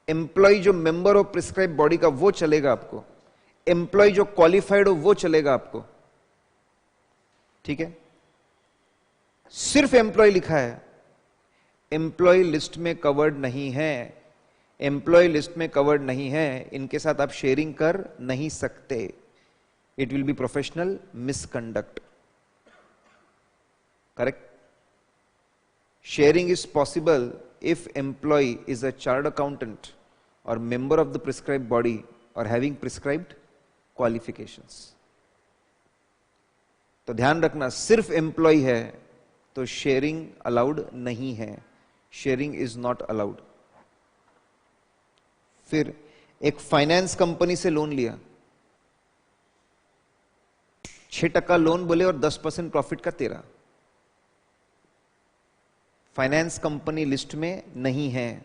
एम्प्लॉय जो मेंबर ऑफ प्रिस्क्राइब बॉडी का, वो चलेगा आपको। एम्प्लॉय जो क्वालिफाइड हो, वो चलेगा आपको, ठीक है। सिर्फ एम्प्लॉय लिखा है, एम्प्लॉय लिस्ट में कवर्ड नहीं है, एम्प्लॉय लिस्ट में कवर्ड नहीं है, इनके साथ आप शेयरिंग कर नहीं सकते। It will be professional misconduct, correct. Sharing is possible if employee is a chartered accountant or member of the prescribed body or having prescribed qualifications। तो ध्यान रखना, सिर्फ एम्प्लॉय है तो शेयरिंग अलाउड नहीं है, शेयरिंग इज नॉट अलाउड। फिर एक फाइनेंस कंपनी से लोन लिया, 6% लोन बोले और 10% प्रॉफिट का 13। फाइनेंस कंपनी लिस्ट में नहीं है,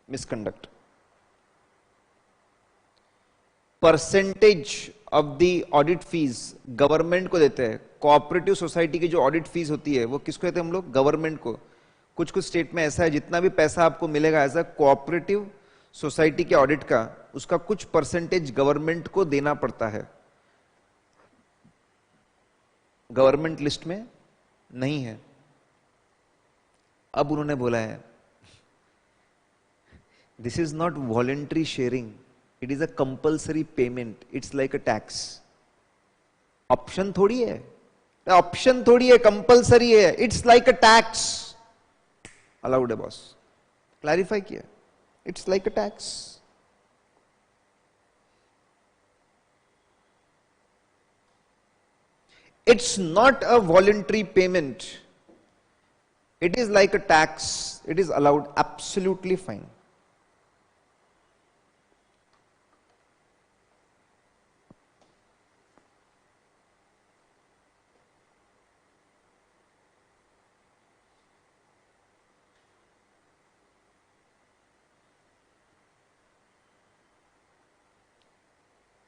misconduct. Percentage of the audit fees government को देते हैं। कोऑपरेटिव सोसाइटी की जो ऑडिट फीस होती है, वो किसको देते हैं हम लोग? गवर्नमेंट को। कुछ कुछ स्टेट में ऐसा है, जितना भी पैसा आपको मिलेगा एज अ कोऑपरेटिव सोसाइटी के ऑडिट का, उसका कुछ परसेंटेज गवर्नमेंट को देना पड़ता है। गवर्नमेंट लिस्ट में नहीं है। अब उन्होंने बोला है this is not voluntary sharing, it is a compulsory payment, it's like a tax. Option थोड़ी है, ऑप्शन थोड़ी है, कंपल्सरी है, it's like a tax. Allowed है बॉस, क्लैरिफाई किया, it's like a tax. It's not a voluntary payment. It is like a tax. It is allowed, absolutely fine.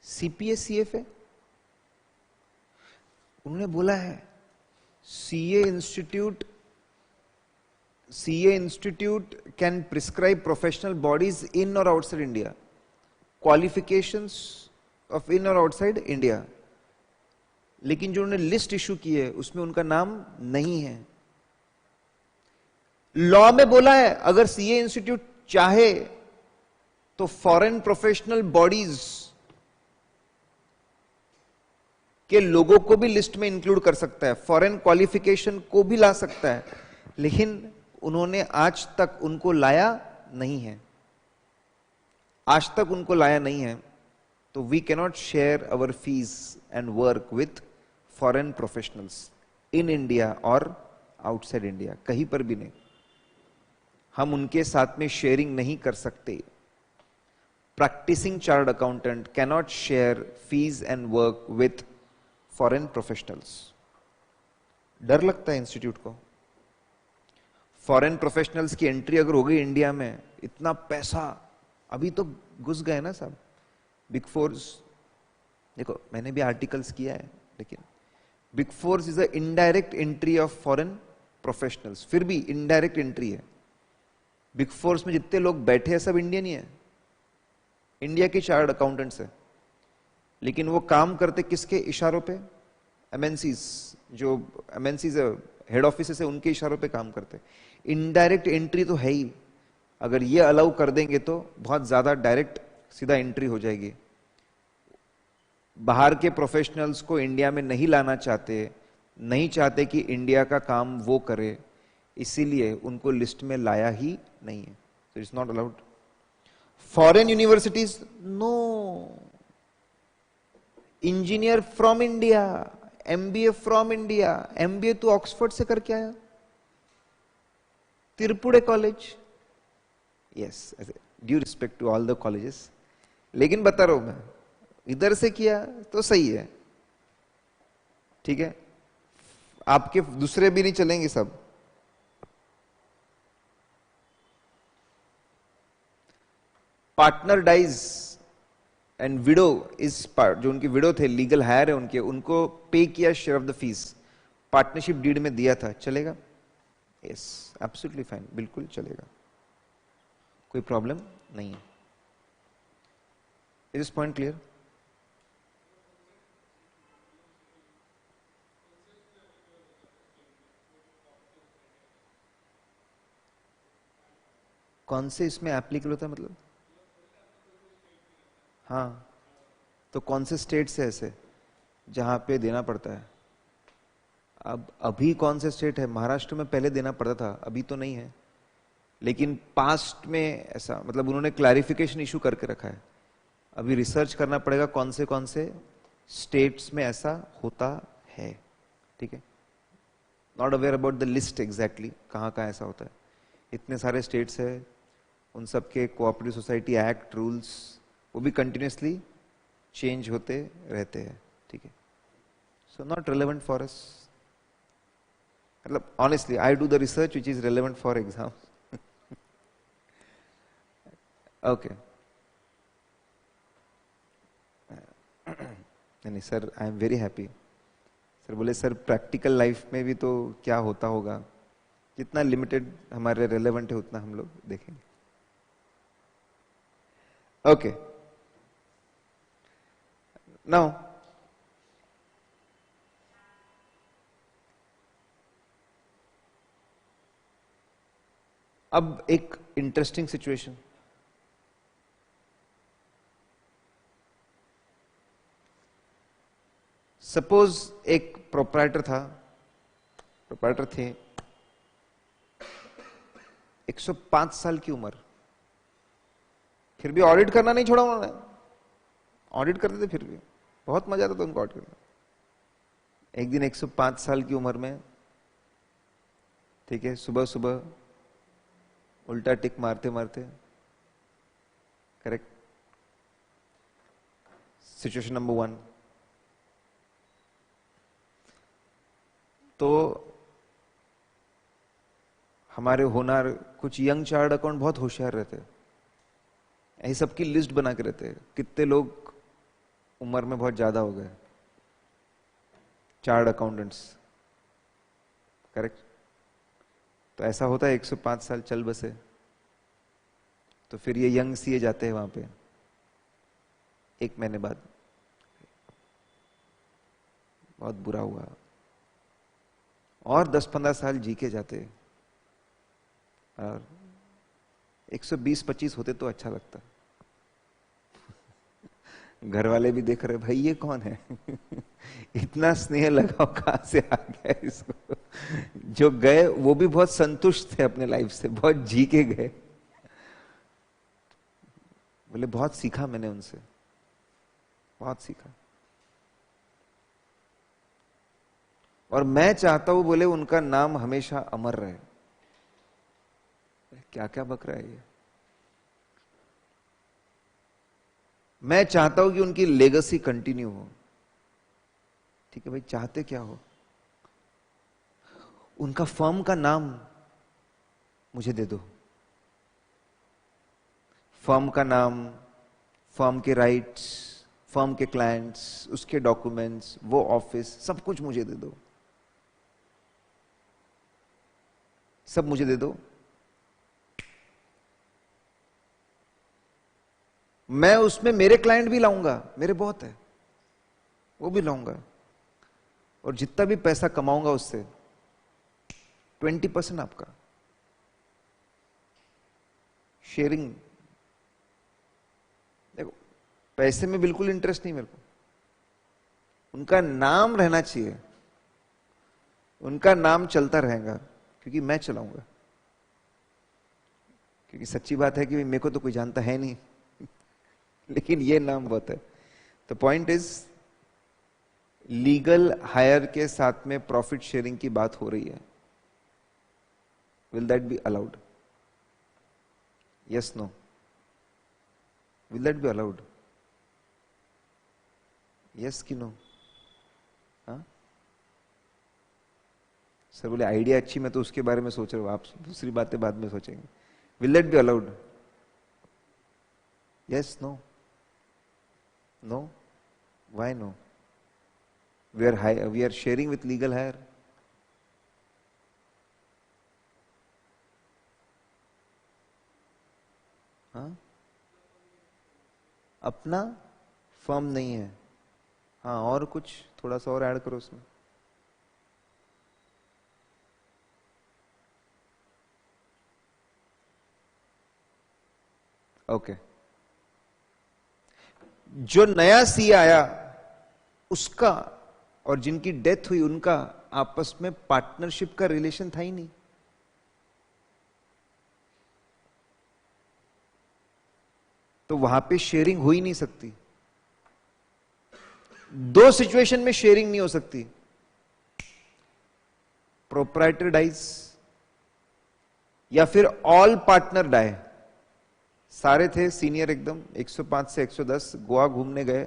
CPA CFA उन्होंने बोला है CA institute can prescribe professional bodies in और आउटसाइड इंडिया, क्वालिफिकेशंस ऑफ इन और आउटसाइड इंडिया, लेकिन जो उन्होंने लिस्ट इशू की है उसमें उनका नाम नहीं है। लॉ में बोला है अगर CA इंस्टीट्यूट चाहे तो फॉरेन प्रोफेशनल बॉडीज के लोगों को भी लिस्ट में इंक्लूड कर सकता है, फॉरेन क्वालिफिकेशन को भी ला सकता है, लेकिन उन्होंने आज तक उनको लाया नहीं है, आज तक उनको लाया नहीं है। तो we cannot share our fees and work with foreign professionals in India और आउटसाइड इंडिया, कहीं पर भी नहीं, हम उनके साथ में शेयरिंग नहीं कर सकते। Practicing chartered accountant cannot share fees and work with foreign professionals. डर लगता है इंस्टीट्यूट को, फॉरेन प्रोफेशनल्स की एंट्री अगर हो गई इंडिया में, इतना पैसा अभी तो घुस गए ना सब बिग फोर्स। देखो मैंने भी आर्टिकल्स किया है, लेकिन big force is a indirect entry of foreign professionals, फिर भी इनडायरेक्ट एंट्री है। बिग फोर्स में जितने लोग बैठे हैं सब इंडियन ही है, इंडिया के चार्टर्ड अकाउंटेंट्स है, लेकिन वो काम करते किसके इशारों पे? एमएनसीज, जो एमएनसीज हेड ऑफिस है उनके इशारों पे काम करते। इनडायरेक्ट एंट्री तो है ही, अगर ये अलाउ कर देंगे तो बहुत ज्यादा डायरेक्ट सीधा एंट्री हो जाएगी। बाहर के प्रोफेशनल्स को इंडिया में नहीं लाना चाहते, नहीं चाहते कि इंडिया का काम वो करे, इसीलिए उनको लिस्ट में लाया ही नहीं है। So it's not allowed. Foreign universities, no. Engineer from India, MBA from India, MBA तो ऑक्सफोर्ड से करके आया, Tirpude College, yes, due respect to all the colleges, लेकिन बता रहा हूं मैं, इधर से किया तो सही है, ठीक है, आपके दूसरे भी नहीं चलेंगे सब। Partner dies and widow is part, जो उनकी विडो थे, लीगल हायर है उनके, उनको पे किया share of the fees, partnership deed में दिया था, चलेगा? यस, एब्सोल्युटली फाइन, बिल्कुल चलेगा, कोई प्रॉब्लम नहीं है। Is this point clear? कौन से इसमें एप्लीकेबल होता है मतलब? हाँ, तो कौन से स्टेट से ऐसे जहां पे देना पड़ता है? अब अभी कौन से स्टेट है? महाराष्ट्र में पहले देना पड़ता था, अभी तो नहीं है, लेकिन पास्ट में ऐसा, मतलब उन्होंने क्लैरिफिकेशन इशू करके रखा है, अभी रिसर्च करना पड़ेगा कौन से स्टेट्स में ऐसा होता है, ठीक है? Not aware about the list exactly कहाँ कहाँ ऐसा होता है, इतने सारे स्टेट्स है, उन सब के कोऑपरेटिव सोसाइटी एक्ट रूल्स वो भी कंटिन्यूसली चेंज होते रहते हैं, ठीक है? So not relevant for us, मतलब honestly I do the research which is relevant for exam. Okay, नहीं sir, I am very happy. Sir बोले सर प्रैक्टिकल लाइफ में भी तो क्या होता होगा, जितना लिमिटेड हमारे रिलेवेंट है उतना हम लोग देखेंगे। ओके, नाउ अब एक इंटरेस्टिंग सिचुएशन, सपोज एक प्रोप्राइटर था, प्रोप्राइटर थे, 105 साल की उम्र, फिर भी ऑडिट करना नहीं छोड़ा उन्होंने, ऑडिट करते थे, फिर भी बहुत मजा आता था उनको ऑडिट करना। एक दिन 105 साल की उम्र में, ठीक है, सुबह सुबह उल्टा टिक मारते मारते, करेक्ट, सिचुएशन नंबर 1, तो हमारे होनार कुछ यंग चार्ट अकाउंट बहुत होशियार रहते हैं, ऐसी सबकी लिस्ट बना के रहते हैं, कितने लोग उम्र में बहुत ज्यादा हो गए चार्ट अकाउंटेंट्स, करेक्ट। तो ऐसा होता है 105 साल चल बसे, तो फिर ये यंग सीए जाते हैं वहां पे, 1 महीने बाद बहुत बुरा हुआ, और 10-15 साल जी के जाते, और 120-25 होते तो अच्छा लगता। घर वाले भी देख रहे, भाई ये कौन है इतना स्नेह लगाव कहां से आ गया इसको। जो गए वो भी बहुत संतुष्ट थे अपने लाइफ से, बहुत जी के गए, बोले बहुत सीखा मैंने उनसे, बहुत सीखा, और मैं चाहता हूं, बोले उनका नाम हमेशा अमर रहे। क्या क्या बक रहा है ये, मैं चाहता हूं कि उनकी लेगेसी कंटिन्यू हो, ठीक है भाई, चाहते क्या हो, उनका फर्म का नाम मुझे दे दो, फर्म का नाम, फर्म के राइट्स, फर्म के क्लाइंट्स, उसके डॉक्यूमेंट्स, वो ऑफिस, सब कुछ मुझे दे दो, सब मुझे दे दो। मैं उसमें मेरे क्लाइंट भी लाऊंगा, मेरे बहुत है, वो भी लाऊंगा, और जितना भी पैसा कमाऊंगा उससे 20% आपका शेयरिंग। देखो, पैसे में बिल्कुल इंटरेस्ट नहीं मेरे को, उनका नाम रहना चाहिए, उनका नाम चलता रहेगा, क्योंकि मैं चलाऊंगा, क्योंकि सच्ची बात है कि मेरे को तो कोई जानता है नहीं लेकिन ये नाम बहुत है। तो पॉइंट इज, लीगल हायर के साथ में प्रॉफिट शेयरिंग की बात हो रही है, will that be allowed? Yes, no, will that be allowed? Yes कि नो? हाँ सर बोले आइडिया अच्छी, मैं तो उसके बारे में सोच रहा हूं, आप दूसरी बातें बाद में सोचेंगे। Will that be allowed? Yes, no? No? Why no? We are sharing with legal hire. हाँ, अपना फर्म नहीं है, हाँ, और कुछ थोड़ा सा और ऐड करो उसमें। ओके, जो नया सी आया उसका और जिनकी डेथ हुई उनका आपस में पार्टनरशिप का रिलेशन था ही नहीं, तो वहां पे शेयरिंग हो ही नहीं सकती। 2 सिचुएशन में शेयरिंग नहीं हो सकती, प्रोप्राइटर डाइज या फिर ऑल पार्टनर डाई। सारे थे सीनियर एकदम, 105 से 110, गोवा घूमने गए,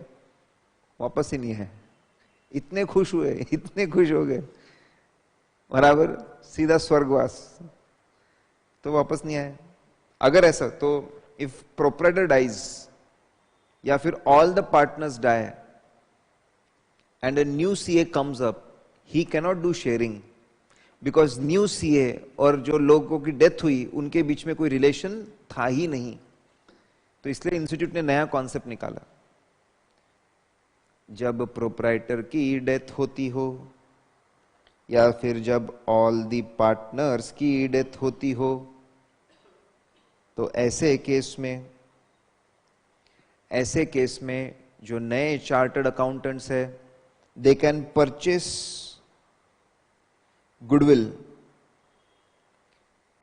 वापस ही नहीं है, इतने खुश हुए, इतने खुश हो गए, बराबर सीधा स्वर्गवास, तो वापस नहीं आए। अगर ऐसा, तो इफ प्रोप्राइटर डाइज या फिर all the partners die and a new CA comes up, he cannot do sharing, because new CA और जो लोगों की डेथ हुई उनके बीच में कोई रिलेशन था ही नहीं। तो इसलिए इंस्टीट्यूट ने नया कॉन्सेप्ट निकाला, जब प्रोप्राइटर की डेथ होती हो या फिर जब ऑल दी पार्टनर्स की डेथ होती हो, तो ऐसे केस में जो नए चार्टर्ड अकाउंटेंट्स है दे कैन परचेस गुडविल,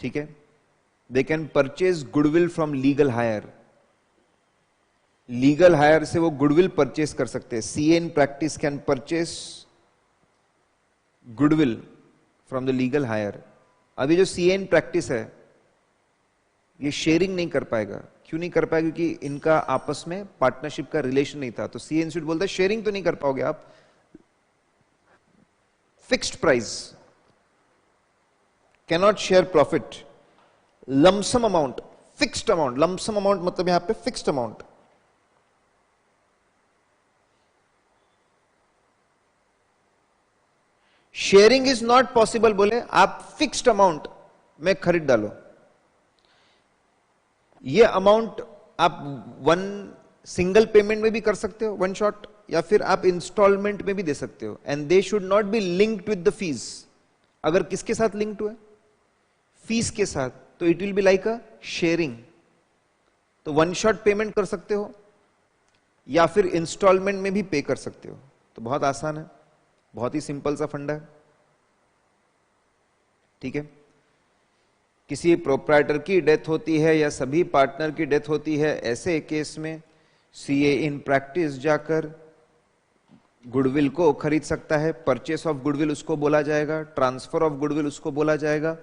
ठीक है, they can purchase goodwill from legal higher. Legal higher से वो गुडविल परचेस कर सकते हैं। CA in practice can purchase goodwill from the legal higher. अभी जो सीए इन प्रैक्टिस है ये शेयरिंग नहीं कर पाएगा। क्यों नहीं कर पाएगा? क्योंकि इनका आपस में पार्टनरशिप का रिलेशन नहीं था। तो सीए इंस्टीट्यूट बोलता है शेयरिंग तो नहीं कर पाओगे आप, fixed price, cannot share profit, lump sum amount, fixed amount. Lump sum amount मतलब यहां पे fixed amount. Sharing is not possible, बोले आप फिक्स्ड अमाउंट में खरीद डालो। ये अमाउंट आप वन सिंगल पेमेंट में भी कर सकते हो, वन शॉट, या फिर आप इंस्टॉलमेंट में भी दे सकते हो। And they should not be linked with the fees. अगर किसके साथ लिंक्ड हुआ? फीस के साथ, तो it will be like a sharing. तो वन शॉट पेमेंट कर सकते हो या फिर इंस्टॉलमेंट में भी पे कर सकते हो। तो बहुत आसान है, बहुत ही सिंपल सा फंडा है, ठीक है। किसी प्रोप्राइटर की डेथ होती है या सभी पार्टनर की डेथ होती है, ऐसे केस में सीए इन प्रैक्टिस जाकर गुडविल को खरीद सकता है। परचेस ऑफ गुडविल उसको बोला जाएगा, ट्रांसफर ऑफ गुडविल उसको बोला जाएगा,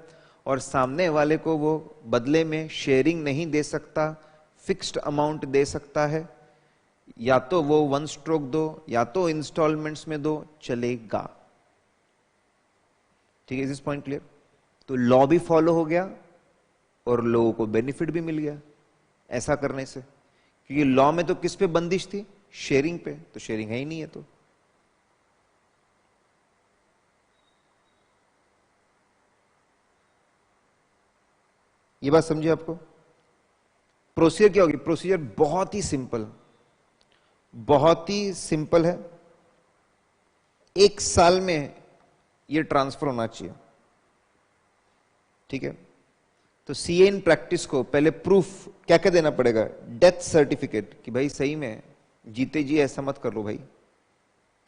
और सामने वाले को वो बदले में शेयरिंग नहीं दे सकता, फिक्स्ड अमाउंट दे सकता है। या तो वो वन स्ट्रोक दो या तो इंस्टॉलमेंट्स में दो, चलेगा, ठीक है। Is this point clear? तो लॉ भी फॉलो हो गया और लोगों को बेनिफिट भी मिल गया ऐसा करने से, क्योंकि लॉ में तो किस पे बंदिश थी? शेयरिंग पे। तो शेयरिंग है ही नहीं है। तो ये बात समझिए। आपको प्रोसीजर क्या होगी? प्रोसीजर बहुत ही सिंपल, बहुत ही सिंपल है। एक साल में ये ट्रांसफर होना चाहिए, ठीक है। तो सीए इन प्रैक्टिस को पहले प्रूफ क्या क्या देना पड़ेगा? डेथ सर्टिफिकेट, कि भाई सही में जीते जी ऐसा मत कर लो भाई।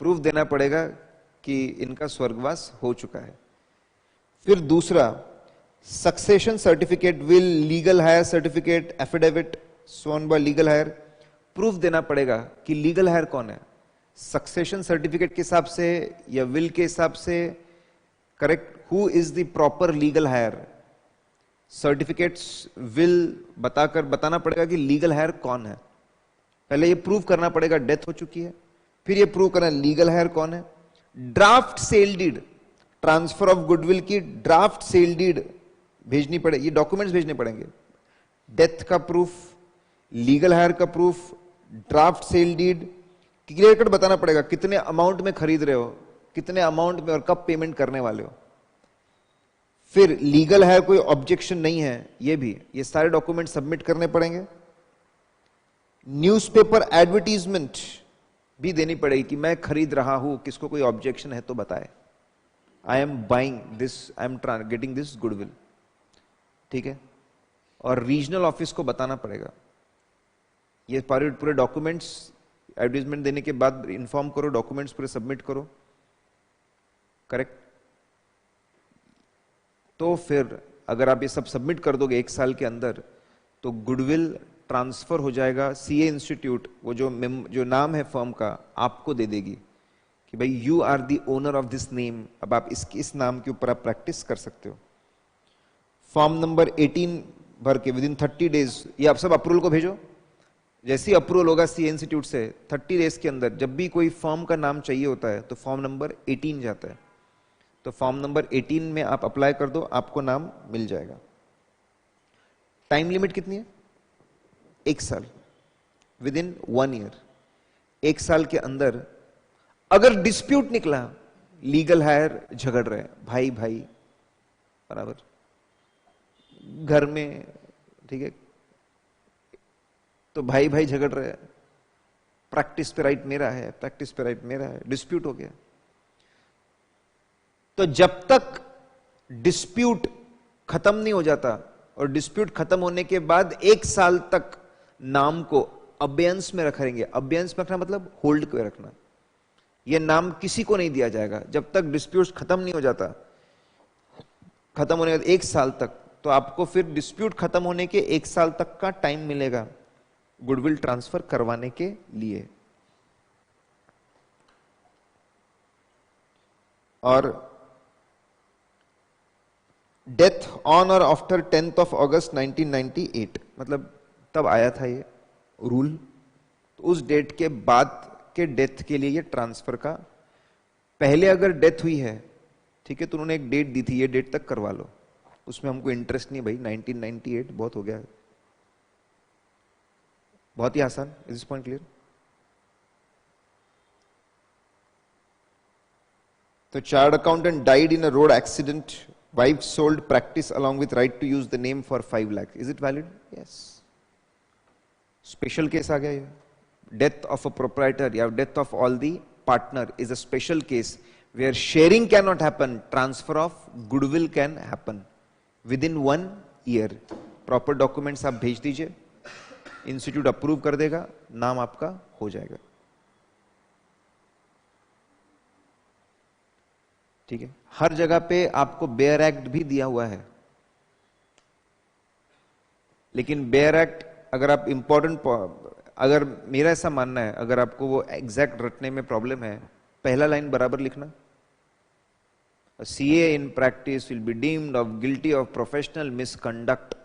प्रूफ देना पड़ेगा कि इनका स्वर्गवास हो चुका है। फिर दूसरा, succession certificate, will, legal higher certificate, affidavit sworn bye legal higher. Proof देना पड़ेगा कि लीगल हायर कौन है। सक्सेशन सर्टिफिकेट के हिसाब से या विल के हिसाब से, correct, who is the proper legal higher. Certificates will बताकर बताना पड़ेगा कि लीगल हायर कौन है। पहले ये प्रूव करना पड़ेगा डेथ हो चुकी है, फिर ये प्रूव करना लीगल हायर कौन है। Draft sale deed, transfer of goodwill की ड्राफ्ट सेल डीड भेजनी पड़ेगी, ये डॉक्यूमेंट्स भेजने पड़ेंगे। डेथ का प्रूफ, लीगल हायर का proof, draft sale deed, clear cut बताना पड़ेगा कितने अमाउंट में खरीद रहे हो, कितने अमाउंट में और कब पेमेंट करने वाले हो। फिर लीगल हायर कोई ऑब्जेक्शन नहीं है, ये भी, ये सारे डॉक्यूमेंट सबमिट करने पड़ेंगे। न्यूज़पेपर एडवर्टीजमेंट भी देनी पड़ेगी कि मैं खरीद रहा हूं, किसको कोई ऑब्जेक्शन है तो बताए, I am buying this, I am getting this goodwill, ठीक है। और रीजनल ऑफिस को बताना पड़ेगा। ये पूरे डॉक्यूमेंट्स एडवर्टीजमेंट देने के बाद इन्फॉर्म करो, डॉक्यूमेंट्स पूरे सबमिट करो, करेक्ट। तो फिर अगर आप ये सब सबमिट कर दोगे एक साल के अंदर, तो गुडविल ट्रांसफर हो जाएगा। सीए इंस्टीट्यूट वो जो नाम है फर्म का आपको दे देगी कि भाई you are the owner of this name. अब आप इस नाम के ऊपर आप प्रैक्टिस कर सकते हो। फॉर्म नंबर 18 भर के विद इन 30 डेज ये आप सब अप्रूवल को भेजो। जैसे ही अप्रूवल होगा सीए इंस्टीट्यूट से 30 डेज के अंदर, जब भी कोई फॉर्म का नाम चाहिए होता है तो फॉर्म नंबर 18 जाता है। तो फॉर्म नंबर 18 में आप अप्लाई कर दो, आपको नाम मिल जाएगा। टाइम लिमिट कितनी है? 1 साल, विद इन 1 ईयर। 1 साल के अंदर अगर डिस्प्यूट निकला, लीगल हायर झगड़ रहे, भाई भाई बराबर, घर में, ठीक है, तो भाई भाई झगड़ रहे, प्रैक्टिस पे राइट मेरा है, प्रैक्टिस पे राइट मेरा है, डिस्प्यूट हो गया। तो जब तक डिस्प्यूट खत्म नहीं हो जाता, और डिस्प्यूट खत्म होने के बाद 1 साल तक नाम को अबेयंस में रखेंगे। अबेयंस में रखना मतलब होल्ड पे रखना। ये नाम किसी को नहीं दिया जाएगा जब तक डिस्प्यूट खत्म नहीं हो जाता। खत्म होने के 1 साल तक, तो आपको फिर डिस्प्यूट खत्म होने के 1 साल तक का टाइम मिलेगा गुडविल ट्रांसफर करवाने के लिए। और डेथ ऑन और आफ्टर 10th of August 1998, मतलब तब आया था ये रूल। तो उस डेट के बाद के डेथ के लिए ये ट्रांसफर का, पहले अगर डेथ हुई है, ठीक है, तो उन्होंने एक डेट दी थी, ये डेट तक करवा लो, उसमें हमको इंटरेस्ट नहीं भाई। 1998 बहुत हो गया है। बहुत ही आसान। Is this point clear? तो chartered accountant died in a road accident, wife sold practice along with right to use the name for 5 lakh. Is it valid? Yes. Special case आ गया ये। डेथ ऑफ अ प्रोप्राइटर या death of all the partner is a special case where sharing can not happen, transfer of goodwill can happen within 1 year. Proper documents आप भेज दीजिए, इंस्टीट्यूट अप्रूव कर देगा, नाम आपका हो जाएगा। ठीक है, हर जगह पे आपको बेयर एक्ट भी दिया हुआ है, लेकिन बेयर एक्ट अगर आप इंपॉर्टेंट, अगर मेरा ऐसा मानना है, अगर आपको वो एग्जैक्ट रटने में प्रॉब्लम है, पहला लाइन बराबर लिखना। CA in practice will be deemed of guilty of professional misconduct.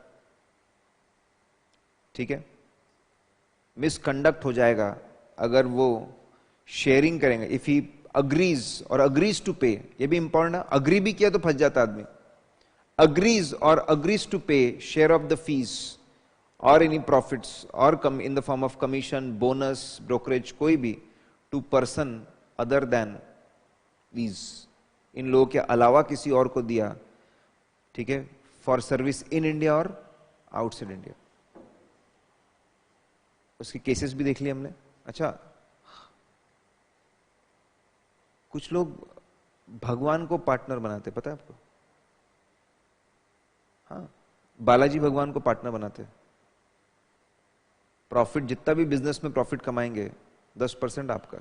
ठीक है, मिसकंडक्ट हो जाएगा अगर वो शेयरिंग करेंगे। इफ ही अग्रीज और अग्रीज टू पे, ये भी इंपॉर्टेंट है, अग्री भी किया तो फंस जाता आदमी। agrees or agrees to pay share of the fees or any profits or come in the form of commission, bonus, brokerage, कोई भी to person other than these, इन लोगों के अलावा किसी और को दिया, ठीक है, फॉर सर्विस इन इंडिया और आउटसाइड इंडिया। उसके केसेस भी देख लिए हमने। अच्छा, कुछ लोग भगवान को पार्टनर बनाते, पता है आपको? हाँ, बालाजी भगवान को पार्टनर बनाते हैं। प्रॉफिट जितना भी बिजनेस में प्रॉफिट कमाएंगे 10% आपका,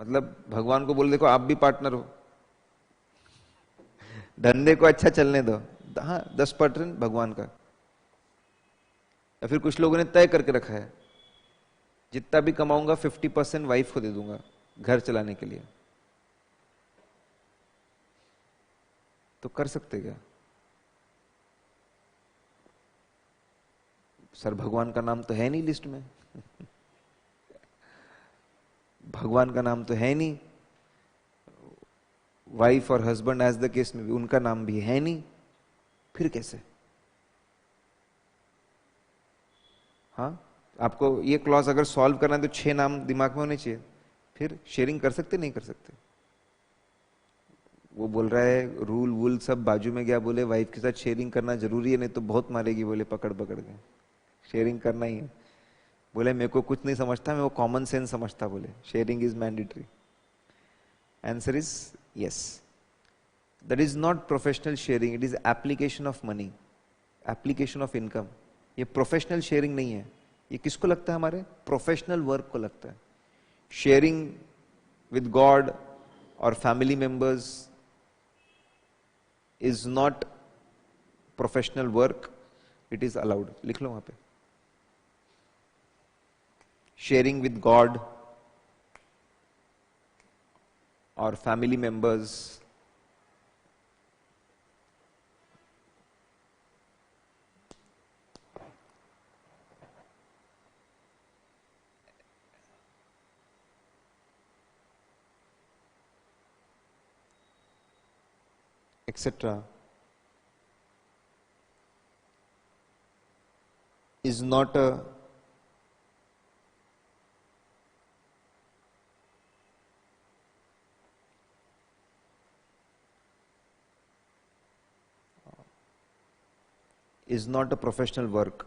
मतलब भगवान को बोल देखो आप भी पार्टनर हो, धंधे को अच्छा चलने दो। हाँ, 10% भगवान का। या फिर कुछ लोगों ने तय करके रखा है जितना भी कमाऊंगा 50% वाइफ को दे दूंगा घर चलाने के लिए। तो कर सकते क्या? सर भगवान का नाम तो है नहीं लिस्ट में। भगवान का नाम तो है नहीं, वाइफ और हस्बैंड एज द केस में भी उनका नाम भी है नहीं, फिर कैसे? हाँ, आपको ये क्लॉज अगर सॉल्व करना है तो 6 नाम दिमाग में होने चाहिए, फिर शेयरिंग कर सकते नहीं कर सकते? वो बोल रहा है रूल वूल सब बाजू में गया, बोले वाइफ के साथ शेयरिंग करना जरूरी है, नहीं तो बहुत मारेगी, बोले पकड़ पकड़ के शेयरिंग करना ही है। बोले मेरे को कुछ नहीं समझता, मैं वो कॉमन सेंस समझता, बोले sharing is mandatory. Answer is yes, that is not professional sharing, it is application of money, application of income. ये प्रोफेशनल शेयरिंग नहीं है। ये किसको लगता है? हमारे प्रोफेशनल वर्क को लगता है। शेयरिंग विद गॉड और family members is not professional work, it is allowed. लिख लो वहां पे, शेयरिंग विद गॉड और family members etc. is not a professional work.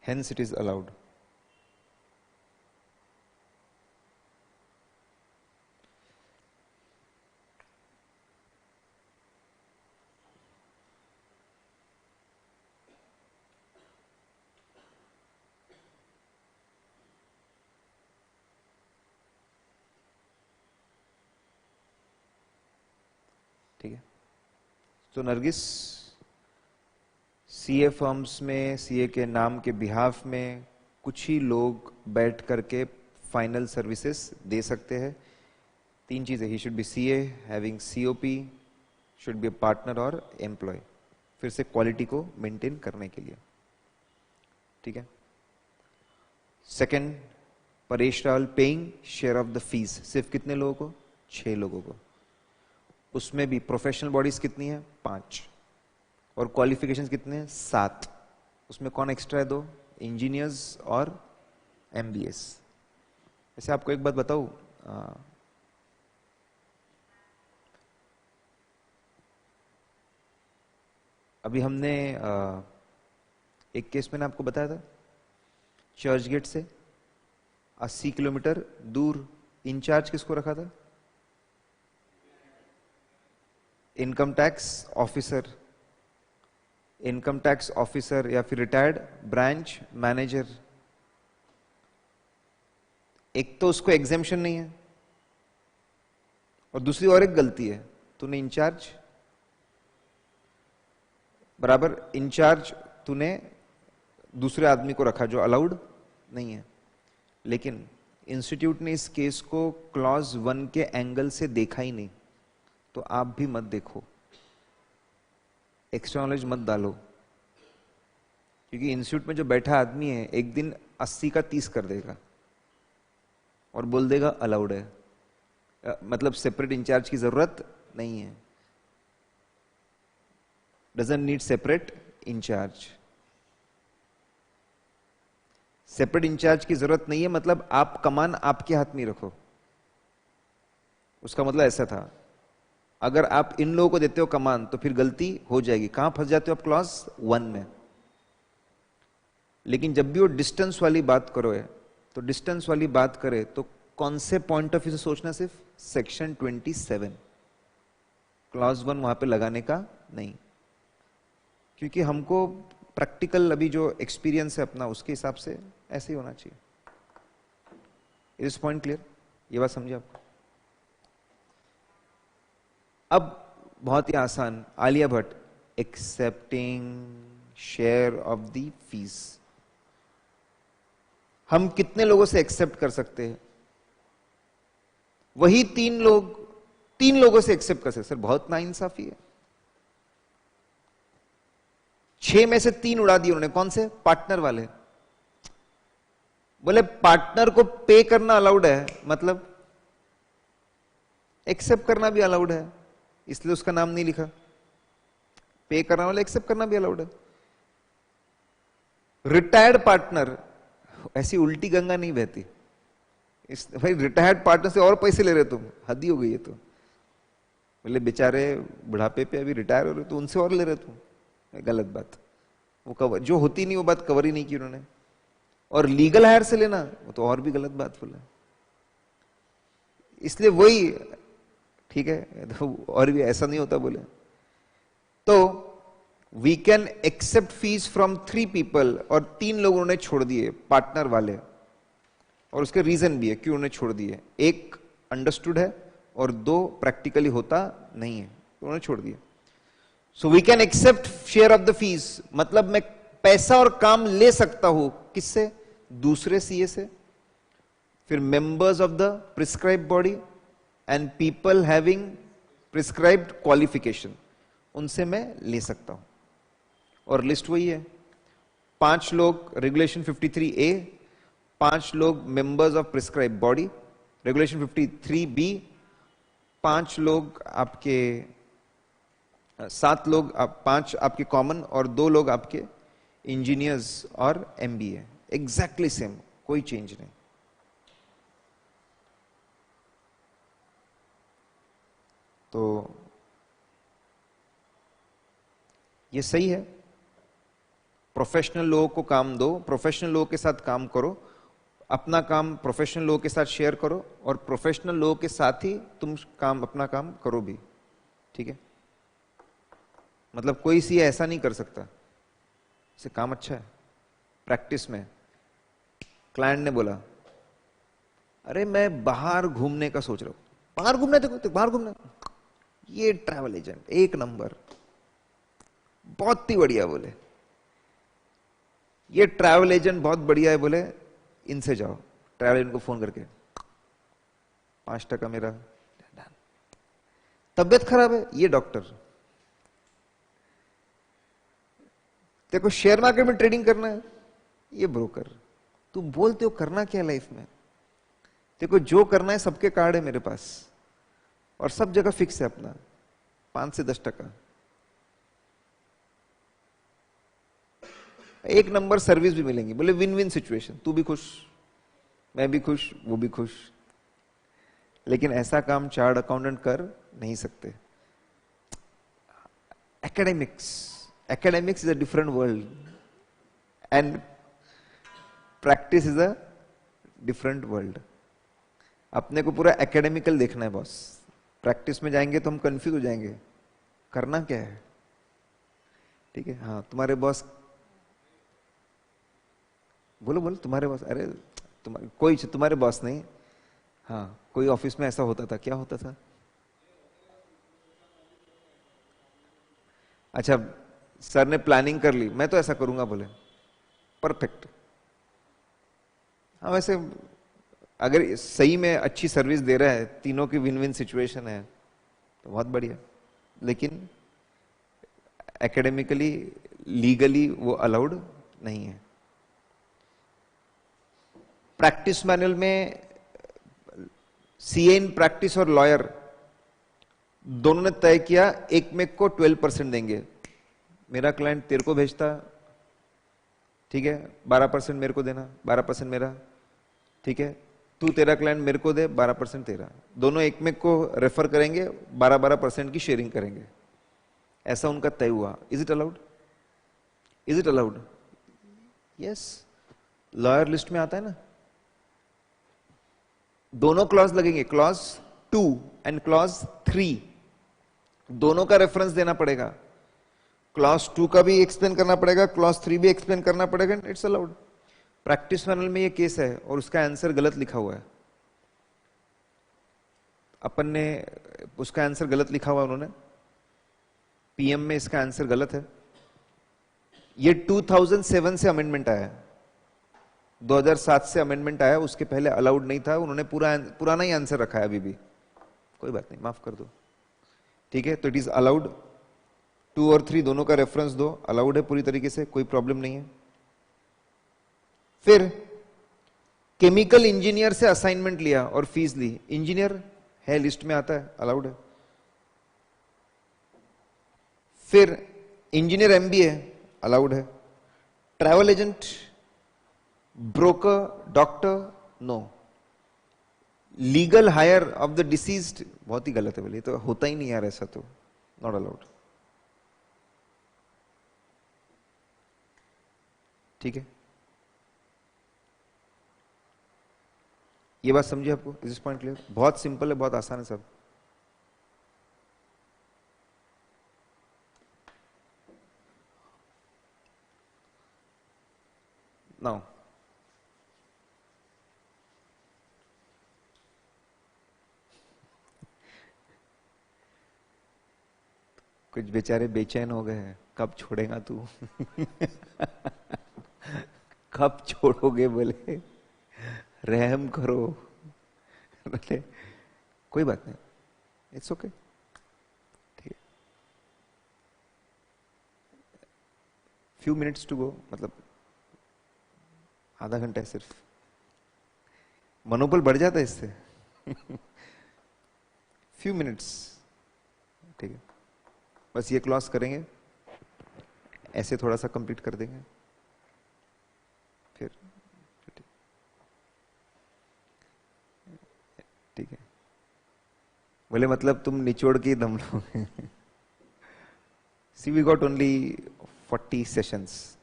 Hence it is allowed. ठीक है। तो नरगिस, सीए फर्म्स में सीए के नाम के बिहाफ में कुछ ही लोग बैठ करके फाइनल सर्विसेज दे सकते हैं। 3 चीजें, he should be CA, having COP, should be A partner और एम्प्लॉय, फिर से क्वालिटी को मेंटेन करने के लिए, ठीक है। Second, Paresh Rawal paying share of the fees, सिर्फ कितने लोगों को? 6 लोगों को। उसमें भी प्रोफेशनल बॉडीज कितनी है? 5, और क्वालिफिकेशंस कितने हैं? 7। उसमें कौन एक्स्ट्रा है? 2 इंजीनियर्स और एमबीएस। वैसे आपको एक बात बताऊं, अभी हमने एक केस में आपको बताया था, चर्च गेट से 80 किलोमीटर दूर इंचार्ज किसको रखा था? Income tax officer, income tax officer या फिर रिटायर्ड ब्रांच मैनेजर। एक तो उसको एग्जेम्पशन नहीं है, और दूसरी और एक गलती है, तूने इंचार्ज बराबर इंचार्ज तूने दूसरे आदमी को रखा जो अलाउड नहीं है। लेकिन इंस्टीट्यूट ने इस केस को क्लॉज 1 के एंगल से देखा ही नहीं, तो आप भी मत देखो, एक्स्ट्रा नॉलेज मत डालो, क्योंकि इंस्टीट्यूट में जो बैठा आदमी है एक दिन 80 का 30 कर देगा और बोल देगा अलाउड है, मतलब सेपरेट इंचार्ज की जरूरत नहीं है, doesn't need separate incharge. Separate incharge की जरूरत नहीं है मतलब आप कमान आपके हाथ में रखो, उसका मतलब ऐसा था। अगर आप इन लोगों को देते हो कमान तो फिर गलती हो जाएगी। कहां फंस जाते हो आप? क्लॉज 1 में। लेकिन जब भी वो डिस्टेंस वाली बात करो है, तो डिस्टेंस वाली बात करे तो कौन से पॉइंट ऑफ व्यू से सोचना? सिर्फ सेक्शन 27, क्लॉज 1 वहां पे लगाने का नहीं, क्योंकि हमको प्रैक्टिकल अभी जो एक्सपीरियंस है अपना उसके हिसाब से ऐसे ही होना चाहिए। Is point clear? ये बात समझे आपको? अब बहुत ही आसान, Alia Bhatt, accepting share of the fees. हम कितने लोगों से एक्सेप्ट कर सकते हैं? वही 3 लोगों से एक्सेप्ट कर सकते। सर बहुत नाइंसाफी है। 6 में से 3 उड़ा दिए उन्होंने। कौन से? पार्टनर वाले। बोले पार्टनर को पे करना अलाउड है, मतलब एक्सेप्ट करना भी अलाउड है, इसलिए उसका नाम नहीं लिखा। पे करना वाला एक्सेप्ट करना भी अलाउड है। रिटायर्ड पार्टनर, ऐसी उल्टी गंगा नहीं बहती। भाई रिटायर्ड पार्टनर से और पैसे ले रहे तुम, हद ही हो गई है। तो बोले बेचारे बुढ़ापे पे अभी रिटायर हो रहे तो उनसे और ले रहे तुम, गलत बात। वो कवर जो होती नहीं वो बात कवर ही नहीं की उन्होंने। और लीगल हायर से लेना वो तो और भी गलत बात बोला। इसलिए वही ठीक है, तो और भी ऐसा नहीं होता बोले। तो we can accept fees from 3 people, और 3 लोग उन्होंने छोड़ दिए पार्टनर वाले, और उसके रीजन भी है क्यों उन्होंने छोड़ दिए। एक अंडरस्टूड है और 2 प्रैक्टिकली होता नहीं है, तो उन्होंने छोड़ दिया। So we can accept share of the fees, मतलब मैं पैसा और काम ले सकता हूं। किससे? दूसरे सीए से, फिर members of the prescribe body and people having prescribed qualification, उनसे मैं ले सकता हूं। और लिस्ट वही है, 5 लोग रेगुलेशन 53A, 5 लोग members of prescribe body, regulation 53B, 5 लोग आपके 7 लोग 5 आपके कॉमन, और 2 लोग आपके इंजीनियर्स और एमबीए। एग्जैक्टली सेम, कोई चेंज नहीं। तो ये सही है। प्रोफेशनल लोगों को काम दो, प्रोफेशनल लोगों के साथ काम करो, अपना काम प्रोफेशनल लोगों के साथ शेयर करो, और प्रोफेशनल लोगों के साथ ही तुम काम अपना काम करो भी, ठीक है। मतलब कोई सी ऐसा नहीं कर सकता, इसे काम अच्छा है। प्रैक्टिस में क्लाइंट ने बोला अरे मैं बाहर घूमने का सोच रहा हूं। बाहर घूमना, देखो बाहर घूमना, ये ट्रैवल एजेंट एक नंबर, बहुत ही बढ़िया बोले, ये ट्रैवल एजेंट बहुत बढ़िया है बोले, इनसे जाओ, ट्रैवल एजेंट को फोन करके 5% मेरा। तबियत खराब है, ये डॉक्टर। तेरे को शेयर मार्केट में ट्रेडिंग करना है, ये ब्रोकर। तू बोलते हो करना क्या है लाइफ में? तेरे को जो करना है, सबके कार्ड है मेरे पास और सब जगह फिक्स है अपना, 5 से 10%। एक नंबर सर्विस भी मिलेंगी, बोले विन विन सिचुएशन, तू भी खुश, मैं भी खुश, वो भी खुश। लेकिन ऐसा काम चार्ट अकाउंटेंट कर नहीं सकते। Academics is a different world and practice is a different world. अपने को पूरा एकेडमिकल देखना है बॉस, प्रैक्टिस में जाएंगे तो हम कंफ्यूज हो जाएंगे, करना क्या है। ठीक है, हाँ तुम्हारे बॉस, बोलो बोलो तुम्हारे बॉस, अरे कोई तुम्हारे बॉस नहीं, हाँ कोई ऑफिस में ऐसा होता था, क्या होता था? अच्छा, सर ने प्लानिंग कर ली, मैं तो ऐसा करूंगा बोले, परफेक्ट। हाँ वैसे अगर सही में अच्छी सर्विस दे रहा है, तीनों की विन विन सिचुएशन है तो बहुत बढ़िया। लेकिन एकेडमिकली लीगली वो अलाउड नहीं है। प्रैक्टिस मैनुअल में सीए इन प्रैक्टिस और लॉयर दोनों ने तय किया एक में को 12% देंगे। मेरा क्लाइंट तेरे को भेजता, ठीक है, 12% मेरे को देना, 12% मेरा, ठीक है, तू तेरा क्लाइंट मेरे को दे, 12% तेरा, दोनों एक में को रेफर करेंगे, 12% की शेयरिंग करेंगे। ऐसा उनका तय हुआ। Is it allowed? Is it allowed? Yes, lawyer list में आता है ना। दोनों क्लॉज लगेंगे, क्लॉज 2 एंड क्लॉज 3, दोनों का रेफरेंस देना पड़ेगा। क्लॉज 2 का भी एक्सप्लेन करना पड़ेगा, क्लॉज 3 भी एक्सप्लेन करना पड़ेगा, इट्स अलाउड। प्रैक्टिस मैनुअल में ये केस है और उसका आंसर गलत लिखा हुआ है, अपन ने उसका आंसर गलत लिखा हुआ है, उन्होंने पीएम में इसका आंसर गलत है। ये 2007 से अमेंडमेंट आया है, 2007 से अमेंडमेंट आया, उसके पहले अलाउड नहीं था, उन्होंने पुराना ही आंसर रखा है अभी भी। कोई बात नहीं, माफ कर दो, ठीक है। तो इट इज अलाउड, 2 और 3 दोनों का रेफरेंस दो, अलाउड है पूरी तरीके से, कोई प्रॉब्लम नहीं है। फिर केमिकल इंजीनियर से असाइनमेंट लिया और फीस ली, इंजीनियर है लिस्ट में आता है, अलाउड है। फिर इंजीनियर एमबीए, अलाउड है। Travel agent, broker, doctor, no. Legal heir of the deceased, बहुत ही गलत है बोलिए, तो होता ही नहीं यार ऐसा, तो नॉट अलाउड, ठीक है। ये बात समझिए आपको, इज दिस पॉइंट क्लियर? बहुत सिंपल है, बहुत आसान है सब। नाउ कुछ बेचारे बेचैन हो गए हैं, कब छोड़ेगा तू? कब छोड़ोगे बोले, रहम करो। बोले कोई बात नहीं, इट्स ओके, ठीक है। फ्यू मिनट्स टू गो, मतलब आधा घंटा है सिर्फ, मनोबल बढ़ जाता है इससे। फ्यू मिनट्स, ठीक है। बस ये क्लॉज करेंगे, ऐसे थोड़ा सा कंप्लीट कर देंगे, फिर ठीक है। बोले मतलब तुम निचोड़ के दम लोगे। सी वी गॉट ओनली 40 सेशंस,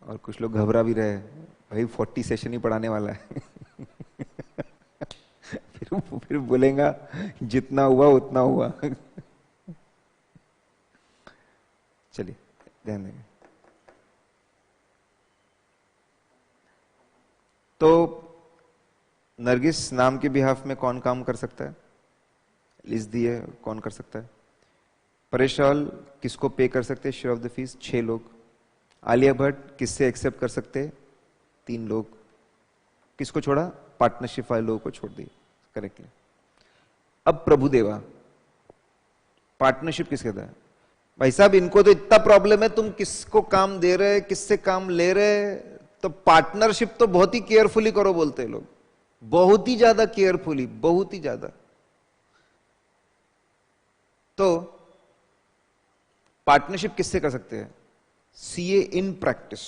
और कुछ लोग घबरा भी रहे, भाई 40 सेशन ही पढ़ाने वाला है। फिर बोलेगा जितना हुआ उतना हुआ। चलिए ध्यान देंगे। तो नरगिस नाम के बिहाफ में कौन काम कर सकता है? लिस्ट दी है, कौन कर सकता है? परेश रावल किसको पे कर सकते हैं शेयर ऑफ द फीस? 6 लोग। आलिया भट्ट किससे एक्सेप्ट कर सकते हैं? 3 लोग। किसको छोड़ा? पार्टनरशिप वाले लोगों को छोड़ दिए करेक्टली। अब प्रभुदेवा, पार्टनरशिप किसके कहता है? भाई साहब इनको तो इतना प्रॉब्लम है, तुम किसको काम दे रहे, किससे काम ले रहे, तो पार्टनरशिप तो बहुत ही केयरफुली करो बोलते हैं लोग, बहुत ही ज्यादा केयरफुली, बहुत ही ज्यादा। तो पार्टनरशिप किससे कर सकते हैं? CA in practice.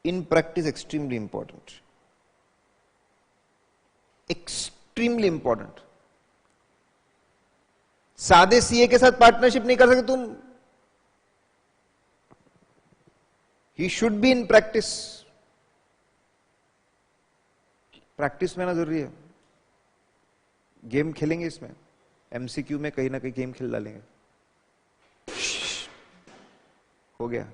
In practice extremely important, extremely important. सादे सीए के साथ पार्टनरशिप नहीं कर सकते तुम, he should be in practice. Practice में ना जरूरी है। गेम खेलेंगे इसमें, एमसीक्यू में कहीं ना कहीं गेम खेल डालेंगे। हो गया।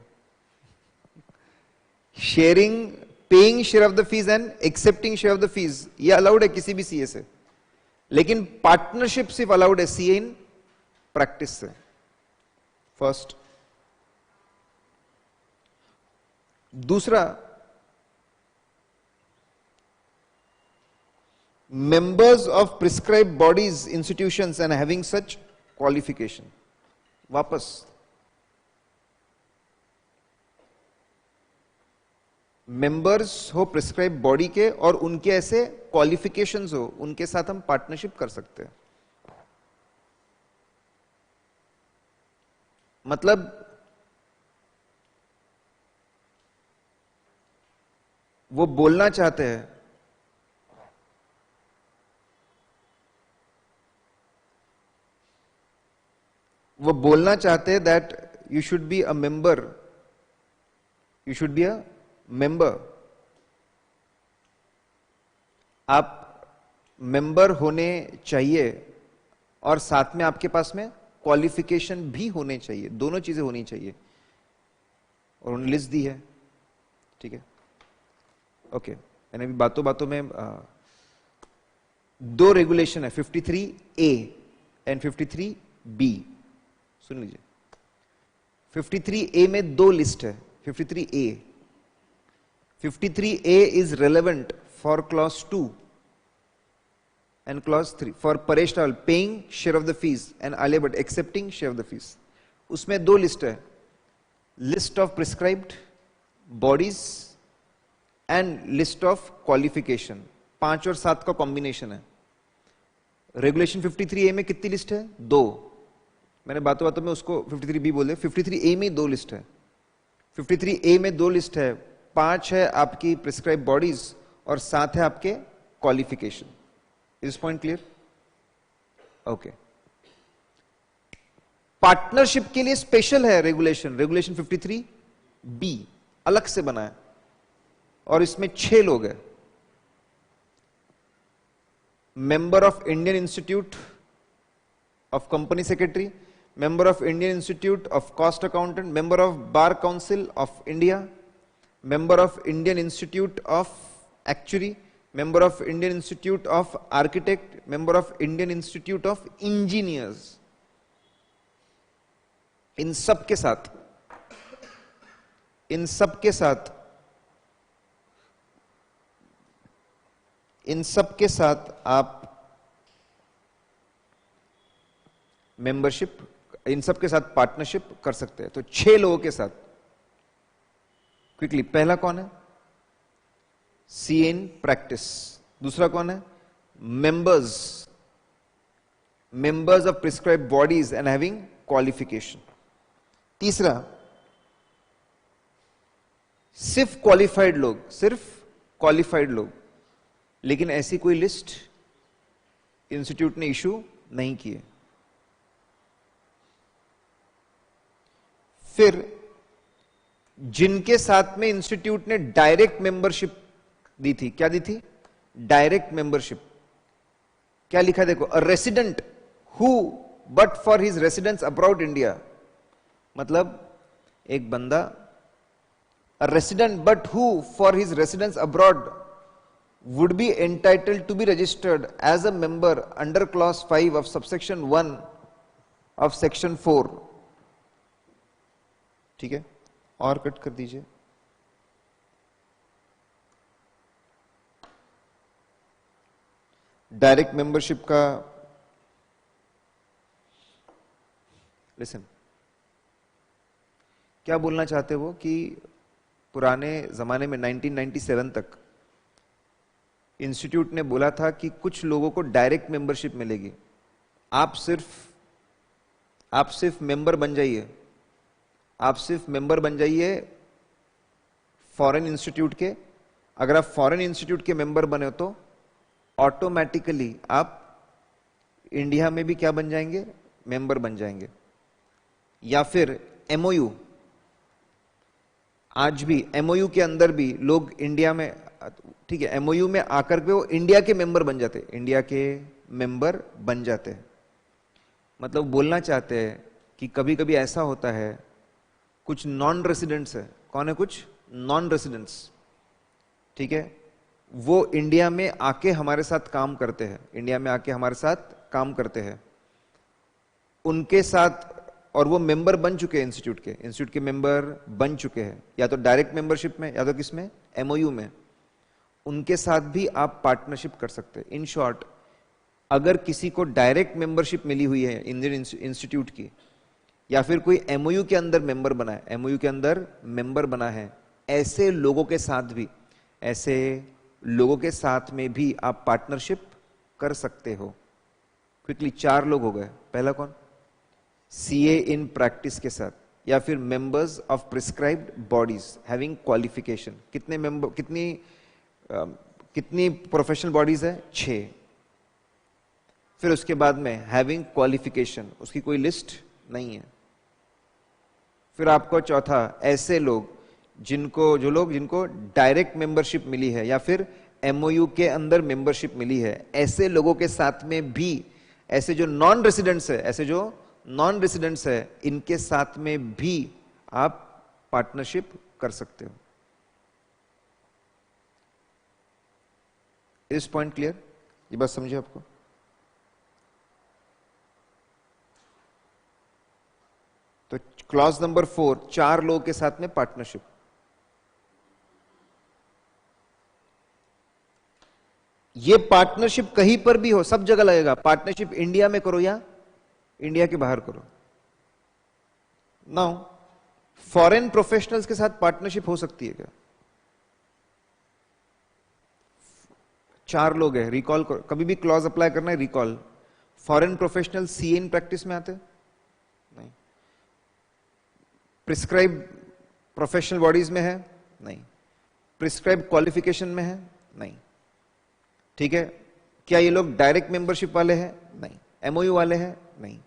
Sharing, paying share of the fees and accepting share of the fees, ये अलाउड है किसी भी सीए से, लेकिन पार्टनरशिप सिर्फ अलाउड है सीए इन प्रैक्टिस से। फर्स्ट। दूसरा, members of prescribed bodies, institutions and having such qualification. वापस, मेंबर्स हो प्रिस्क्राइब बॉडी के और उनके ऐसे क्वालिफिकेशंस हो, उनके साथ हम पार्टनरशिप कर सकते हैं। मतलब वो बोलना चाहते हैं, वो बोलना चाहते हैं that you should be a member, you should be a member. आप मेंबर होने चाहिए और साथ में आपके पास में क्वालिफिकेशन भी होने चाहिए, दोनों चीजें होनी चाहिए, और उन्होंने लिस्ट दी है। ठीक है, ओके। मैंने अभी बातों बातों में 2 रेगुलेशन है, 53A एंड 53B। सुन लीजिए, 53A में 2 लिस्ट है। 53A, 53A is relevant for clause 2 and clause 3 for Paresh Rawal paying share of the fees and Alia Bhatt accepting share of the fees। उसमें 2 लिस्ट है, list of prescribed bodies and list of qualification. 5 और 7 का कॉम्बिनेशन है। रेगुलेशन 53A में कितनी लिस्ट है? 2। मैंने बातों बातों में उसको 53B बोले। 53A में 2 लिस्ट है। 53A में 2 लिस्ट है, 5 है आपकी प्रिस्क्राइब बॉडीज और 7 है आपके qualification. Is point clear? Okay. Partnership के लिए स्पेशल है रेगुलेशन, रेगुलेशन 53B अलग से बना है, और इसमें 6 लोग हैं। Member of Indian Institute of Company secretary, member of Indian Institute of Cost Accountant, member of Bar Council of India, member of Indian Institute of Actuary, member of Indian Institute of Architect, member of Indian Institute of Engineers। इन सब के साथ, इन सब के साथ, इन सब के साथ आप मेंबरशिप, इन सब के साथ पार्टनरशिप कर सकते हैं। तो 6 लोगों के साथ क्विकली, पहला कौन है? सी इन प्रैक्टिस। दूसरा कौन है? Members, members of prescribe bodies and having qualification. तीसरा, सिर्फ क्वालिफाइड लोग, सिर्फ क्वालिफाइड लोग, लेकिन ऐसी कोई लिस्ट इंस्टीट्यूट ने इशू नहीं की है। फिर जिनके साथ में इंस्टीट्यूट ने डायरेक्ट मेंबरशिप दी थी, क्या दी थी? Direct membership. क्या लिखा देखो, a resident who but for his residence abroad India. मतलब एक बंदा, a resident but who for his residence abroad would be entitled to be registered as a member under clause 5 of subsection 1 of section 4. ठीक है, और कट कर दीजिए। डायरेक्ट मेंबरशिप का लिसन, क्या बोलना चाहते हो कि पुराने जमाने में 1997 तक इंस्टीट्यूट ने बोला था कि कुछ लोगों को डायरेक्ट मेंबरशिप मिलेगी, आप सिर्फ मेंबर बन जाइए, आप सिर्फ मेंबर बन जाइए फॉरेन इंस्टीट्यूट के। अगर आप फॉरेन इंस्टीट्यूट के मेंबर बने हो तो ऑटोमेटिकली आप इंडिया में भी क्या बन जाएंगे, मेंबर बन जाएंगे। या फिर एमओयू, आज भी एमओयू के अंदर भी लोग इंडिया में, ठीक है, एमओयू में आकर के वो इंडिया के मेंबर बन जाते, इंडिया के मेंबर बन जाते हैं। मतलब बोलना चाहते हैं कि कभी कभी ऐसा होता है, कुछ नॉन रेसिडेंट्स है, कौन है, कुछ नॉन रेसिडेंट्स, ठीक है, वो इंडिया में आके हमारे साथ काम करते हैं, इंडिया में आके हमारे साथ काम करते हैं, उनके साथ, और वो मेंबर बन चुके हैं इंस्टीट्यूट के मेंबर बन चुके हैं, या तो डायरेक्ट मेंबरशिप में या तो किसमें, एमओयू में, उनके साथ भी आप पार्टनरशिप कर सकते हैं। इन शॉर्ट, अगर किसी को डायरेक्ट मेंबरशिप मिली हुई है इंडियन इंस्टीट्यूट की, या फिर कोई एमओयू के अंदर मेंबर बना है, एमओयू के अंदर मेंबर बना है, ऐसे लोगों के साथ में भी आप पार्टनरशिप कर सकते हो। क्विकली 4 लोग हो गए। पहला कौन, सीए इन प्रैक्टिस के साथ, या फिर members of prescribed bodies having qualification. कितने मेंबर, कितनी प्रोफेशनल बॉडीज है, 6। फिर उसके बाद में हैविंग क्वालिफिकेशन, उसकी कोई लिस्ट नहीं है। फिर आपको चौथा, ऐसे लोग जिनको डायरेक्ट मेंबरशिप मिली है या फिर एमओयू के अंदर मेंबरशिप मिली है, ऐसे लोगों के साथ में भी, ऐसे जो नॉन रेसिडेंट्स है, इनके साथ में भी आप पार्टनरशिप कर सकते हो। इस पॉइंट क्लियर, ये बात समझे आपको? तो क्लॉज नंबर 4, 4 लोगों के साथ में पार्टनरशिप। ये पार्टनरशिप कहीं पर भी हो, सब जगह लगेगा। पार्टनरशिप इंडिया में करो या इंडिया के बाहर करो। नाउ फॉरेन प्रोफेशनल्स के साथ पार्टनरशिप हो सकती है क्या? 4 लोग हैं, रिकॉल करो, कभी भी क्लॉज अप्लाई करना है, recall. Foreign professional CA in practice में आते नहीं, प्रिस्क्राइब प्रोफेशनल बॉडीज में है नहीं, प्रिस्क्राइब क्वालिफिकेशन में है नहीं, ठीक है। क्या ये लोग डायरेक्ट मेंबरशिप वाले हैं? नहीं। एमओयू वाले हैं? नहीं।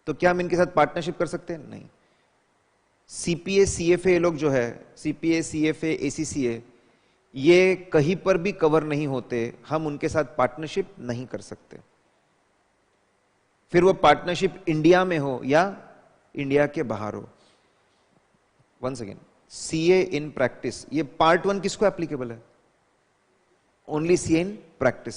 तो क्या हम इनके साथ पार्टनरशिप कर सकते हैं? नहीं। सीपीए सीएफए लोग जो है, सीपीए सीएफए एसीसीए, ये कहीं पर भी कवर नहीं होते, हम उनके साथ पार्टनरशिप नहीं कर सकते। फिर वो पार्टनरशिप इंडिया में हो या इंडिया के बाहर हो। Once again, CA in practice, ये पार्ट 1 किसको एप्लीकेबल है? Only CA in practice.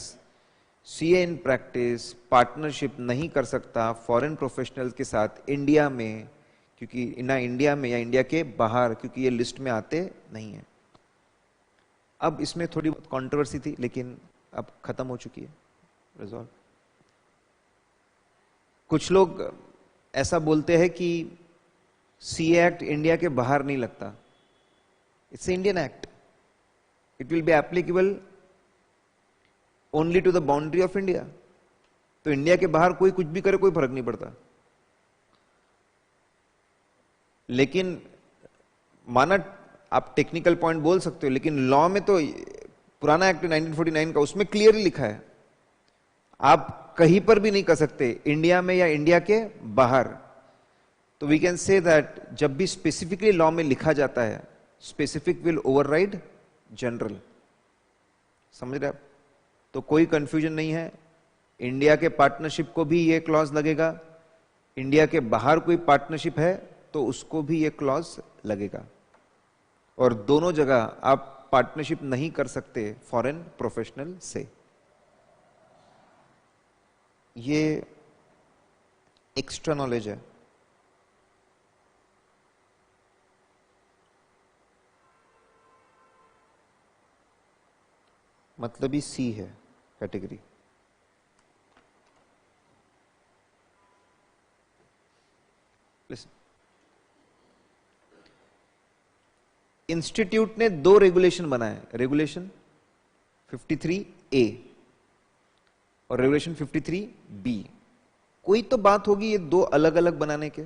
CA in practice partnership नहीं कर सकता फॉरेन प्रोफेशनल्स के साथ इंडिया में, क्योंकि ना इंडिया में या इंडिया के बाहर, क्योंकि ये लिस्ट में आते नहीं है। अब इसमें थोड़ी बहुत कंट्रोवर्सी थी, लेकिन अब खत्म हो चुकी है, रिजॉल्व। कुछ लोग ऐसा बोलते हैं कि सीए एक्ट इंडिया के बाहर नहीं लगता, it's Indian act, it will be applicable only to the boundary of India. तो इंडिया के बाहर कोई कुछ भी करे, कोई फर्क नहीं पड़ता। लेकिन माना आप टेक्निकल पॉइंट बोल सकते हो, लेकिन लॉ में तो पुराना एक्ट 1949 का, उसमें क्लियरली लिखा है आप कहीं पर भी नहीं कर सकते, इंडिया में या इंडिया के बाहर। तो वी कैन से दैट जब भी स्पेसिफिकली लॉ में लिखा जाता है, स्पेसिफिक विल ओवरराइड जनरल। समझ रहे आप? तो कोई कंफ्यूजन नहीं है, इंडिया के पार्टनरशिप को भी ये क्लॉज लगेगा, इंडिया के बाहर कोई पार्टनरशिप है तो उसको भी ये क्लॉज लगेगा। और दोनों जगह आप पार्टनरशिप नहीं कर सकते फॉरेन प्रोफेशनल से। ये एक्स्ट्रा नॉलेज है। मतलब ही सी है कैटेगरी। इंस्टीट्यूट ने 2 रेगुलेशन बनाए, रेगुलेशन 53A और रेगुलेशन 53B। कोई तो बात होगी ये 2 अलग अलग बनाने के।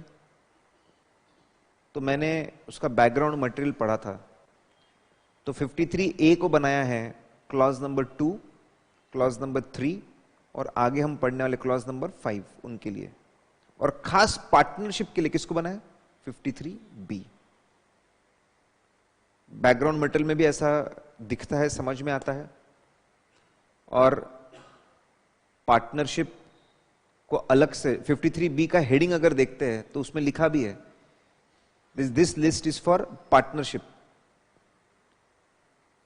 तो मैंने उसका बैकग्राउंड मटेरियल पढ़ा था। तो 53A को बनाया है क्लॉज नंबर 2, क्लॉज नंबर 3 और आगे हम पढ़ने वाले क्लॉज नंबर 5 उनके लिए। और खास पार्टनरशिप के लिए किसको बनाया? 53B। बैकग्राउंड मटेरियल में भी ऐसा दिखता है, समझ में आता है। और पार्टनरशिप को अलग से 53B का हेडिंग अगर देखते हैं तो उसमें लिखा भी है, this list is for partnership.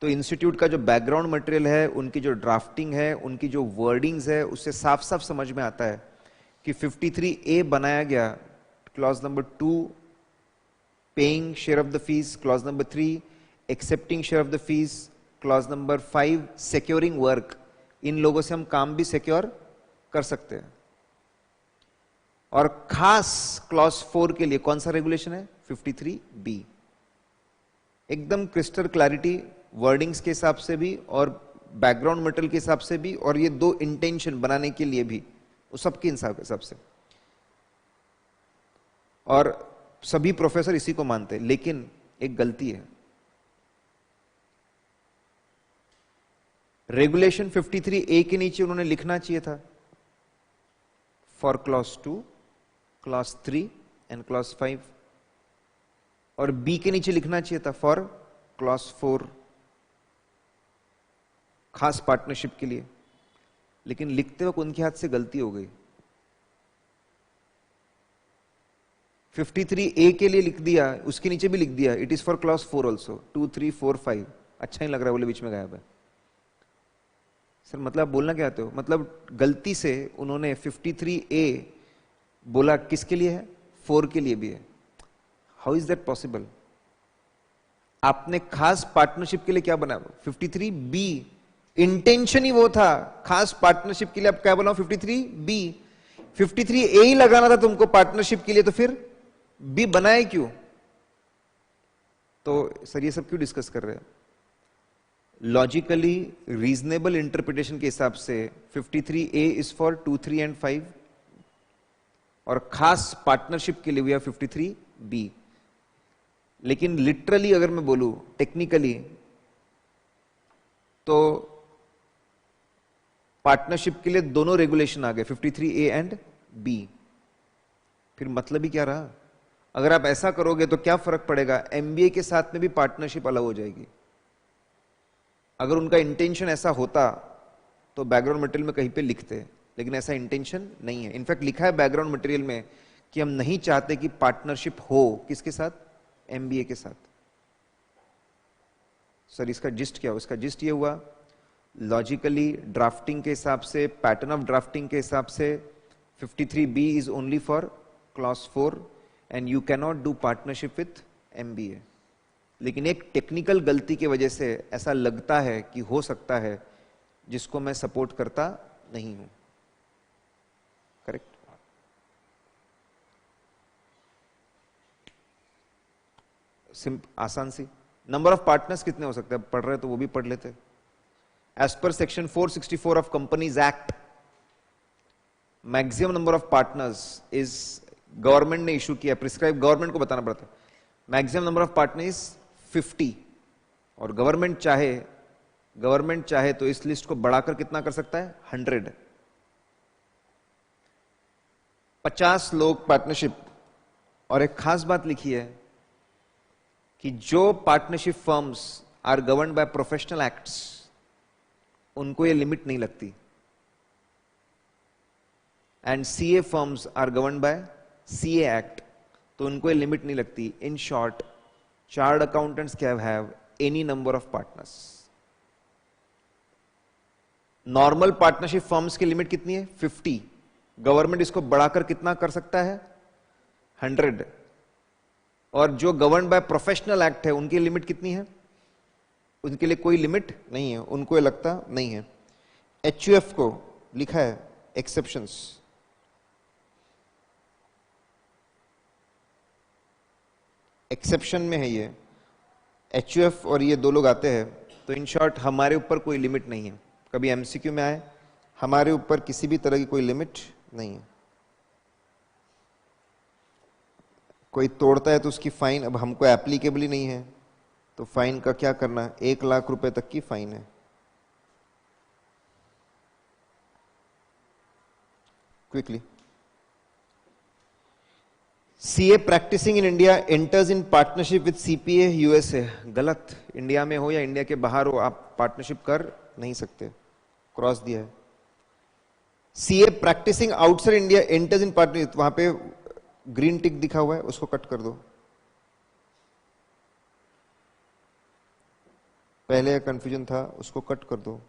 तो इंस्टीट्यूट का जो बैकग्राउंड मटेरियल है, उनकी जो ड्राफ्टिंग है, उनकी जो वर्डिंग्स है, उससे साफ साफ समझ में आता है कि 53A बनाया गया clause number 2 paying share of the fees, clause number 3 accepting share of the fees, clause number 5 securing work. इन लोगों से हम काम भी सिक्योर कर सकते हैं। और खास क्लॉज 4 के लिए कौन सा रेगुलेशन है? 53B। एकदम क्रिस्टल क्लैरिटी वर्डिंग्स के हिसाब से भी और बैकग्राउंड मटेरियल के हिसाब से भी, और ये 2 इंटेंशन बनाने के लिए भी, वो सबके हिसाब से। और सभी प्रोफेसर इसी को मानते हैं। लेकिन एक गलती है, रेगुलेशन 53A के नीचे उन्होंने लिखना चाहिए था for clause 2, clause 3 and clause 5, और B के नीचे लिखना चाहिए था फॉर क्लॉज 4 खास पार्टनरशिप के लिए। लेकिन लिखते वक्त उनके हाथ से गलती हो गई। 53A के लिए लिख दिया, उसके नीचे भी लिख दिया it is for clause 4 also, 2, 3, 4, 5। अच्छा नहीं लग रहा, बोले बीच में गायब है। सर मतलब आप बोलना क्या चाहते हो? मतलब गलती से उन्होंने 53A बोला किसके लिए है? 4 के लिए भी है। How is that possible? आपने खास पार्टनरशिप के लिए क्या बनाया? 53B। इंटेंशन ही वो था खास पार्टनरशिप के लिए। आप क्या बनाओ? 53B। 53A ही लगाना था तुमको पार्टनरशिप के लिए, तो फिर B बनाए क्यों? तो सर ये सब क्यों डिस्कस कर रहे हैं? लॉजिकली रीजनेबल इंटरप्रिटेशन के हिसाब से 53A इज फॉर 2, 3 एंड 5, और खास पार्टनरशिप के लिए भी 53B। लेकिन लिटरली अगर मैं बोलूं, टेक्निकली, तो पार्टनरशिप के लिए दोनों रेगुलेशन आ गए, 53A एंड B। फिर मतलब ही क्या रहा? अगर आप ऐसा करोगे तो क्या फर्क पड़ेगा? MBA के साथ में भी पार्टनरशिप अलग हो जाएगी। अगर उनका इंटेंशन ऐसा होता तो बैकग्राउंड मटेरियल में कहीं पे लिखते, लेकिन ऐसा इंटेंशन नहीं है। इनफैक्ट लिखा है बैकग्राउंड मटेरियल में कि हम नहीं चाहते कि पार्टनरशिप हो किसके साथ? MBA के साथ। सर इसका जिस्ट क्या हुआ? इसका जिस्ट ये हुआ, लॉजिकली ड्राफ्टिंग के हिसाब से, पैटर्न ऑफ ड्राफ्टिंग के हिसाब से 53B is only for clause 4 and you cannot do partnership with MBA। लेकिन एक टेक्निकल गलती की वजह से ऐसा लगता है कि हो सकता है, जिसको मैं सपोर्ट करता नहीं हूं। करेक्ट? आसान सी। नंबर ऑफ पार्टनर्स कितने हो सकते हैं? पढ़ रहे तो वो भी पढ़ लेते। As per section 464 of companies act, maximum number of partners is, government ने इशू किया, प्रिस्क्राइब गवर्नमेंट को बताना पड़ता है। मैक्सिमम नंबर ऑफ पार्टनर्स 50, और गवर्नमेंट चाहे तो इस लिस्ट को बढ़ाकर कितना कर सकता है? 100। 50 लोग पार्टनरशिप। और एक खास बात लिखी है कि जो partnership firms are governed by professional acts, उनको ये लिमिट नहीं लगती। And CA firms are governed by CA act, तो उनको ये लिमिट नहीं लगती। In short, chartered accountants can have any number of partners. Normal partnership firms की लिमिट कितनी है? 50। गवर्नमेंट इसको बढ़ाकर कितना कर सकता है? 100। और जो गवर्न बाय प्रोफेशनल एक्ट है उनकी लिमिट कितनी है? उनके लिए कोई लिमिट नहीं है, उनको ये लगता नहीं है। HUF को लिखा है एक्सेप्शंस। एक्सेप्शन में है ये HUF, और ये दो लोग आते हैं। तो इन शॉर्ट हमारे ऊपर कोई लिमिट नहीं है। कभी MCQ में आए, हमारे ऊपर किसी भी तरह की कोई लिमिट नहीं है। कोई तोड़ता है तो उसकी फाइन अब हमको एप्लीकेबल ही नहीं है, तो फाइन का क्या करना है? 1 लाख रुपए तक की फाइन है। Quickly, CA practising in India enters in partnership with CPA USA। गलत। इंडिया में हो या इंडिया के बाहर हो, आप पार्टनरशिप कर नहीं सकते। क्रॉस दिया है। CA practising outside India enters in partnership, वहां पे ग्रीन टिक दिखा हुआ है, उसको कट कर दो। पहले कंफ्यूजन था, उसको कट कर दो,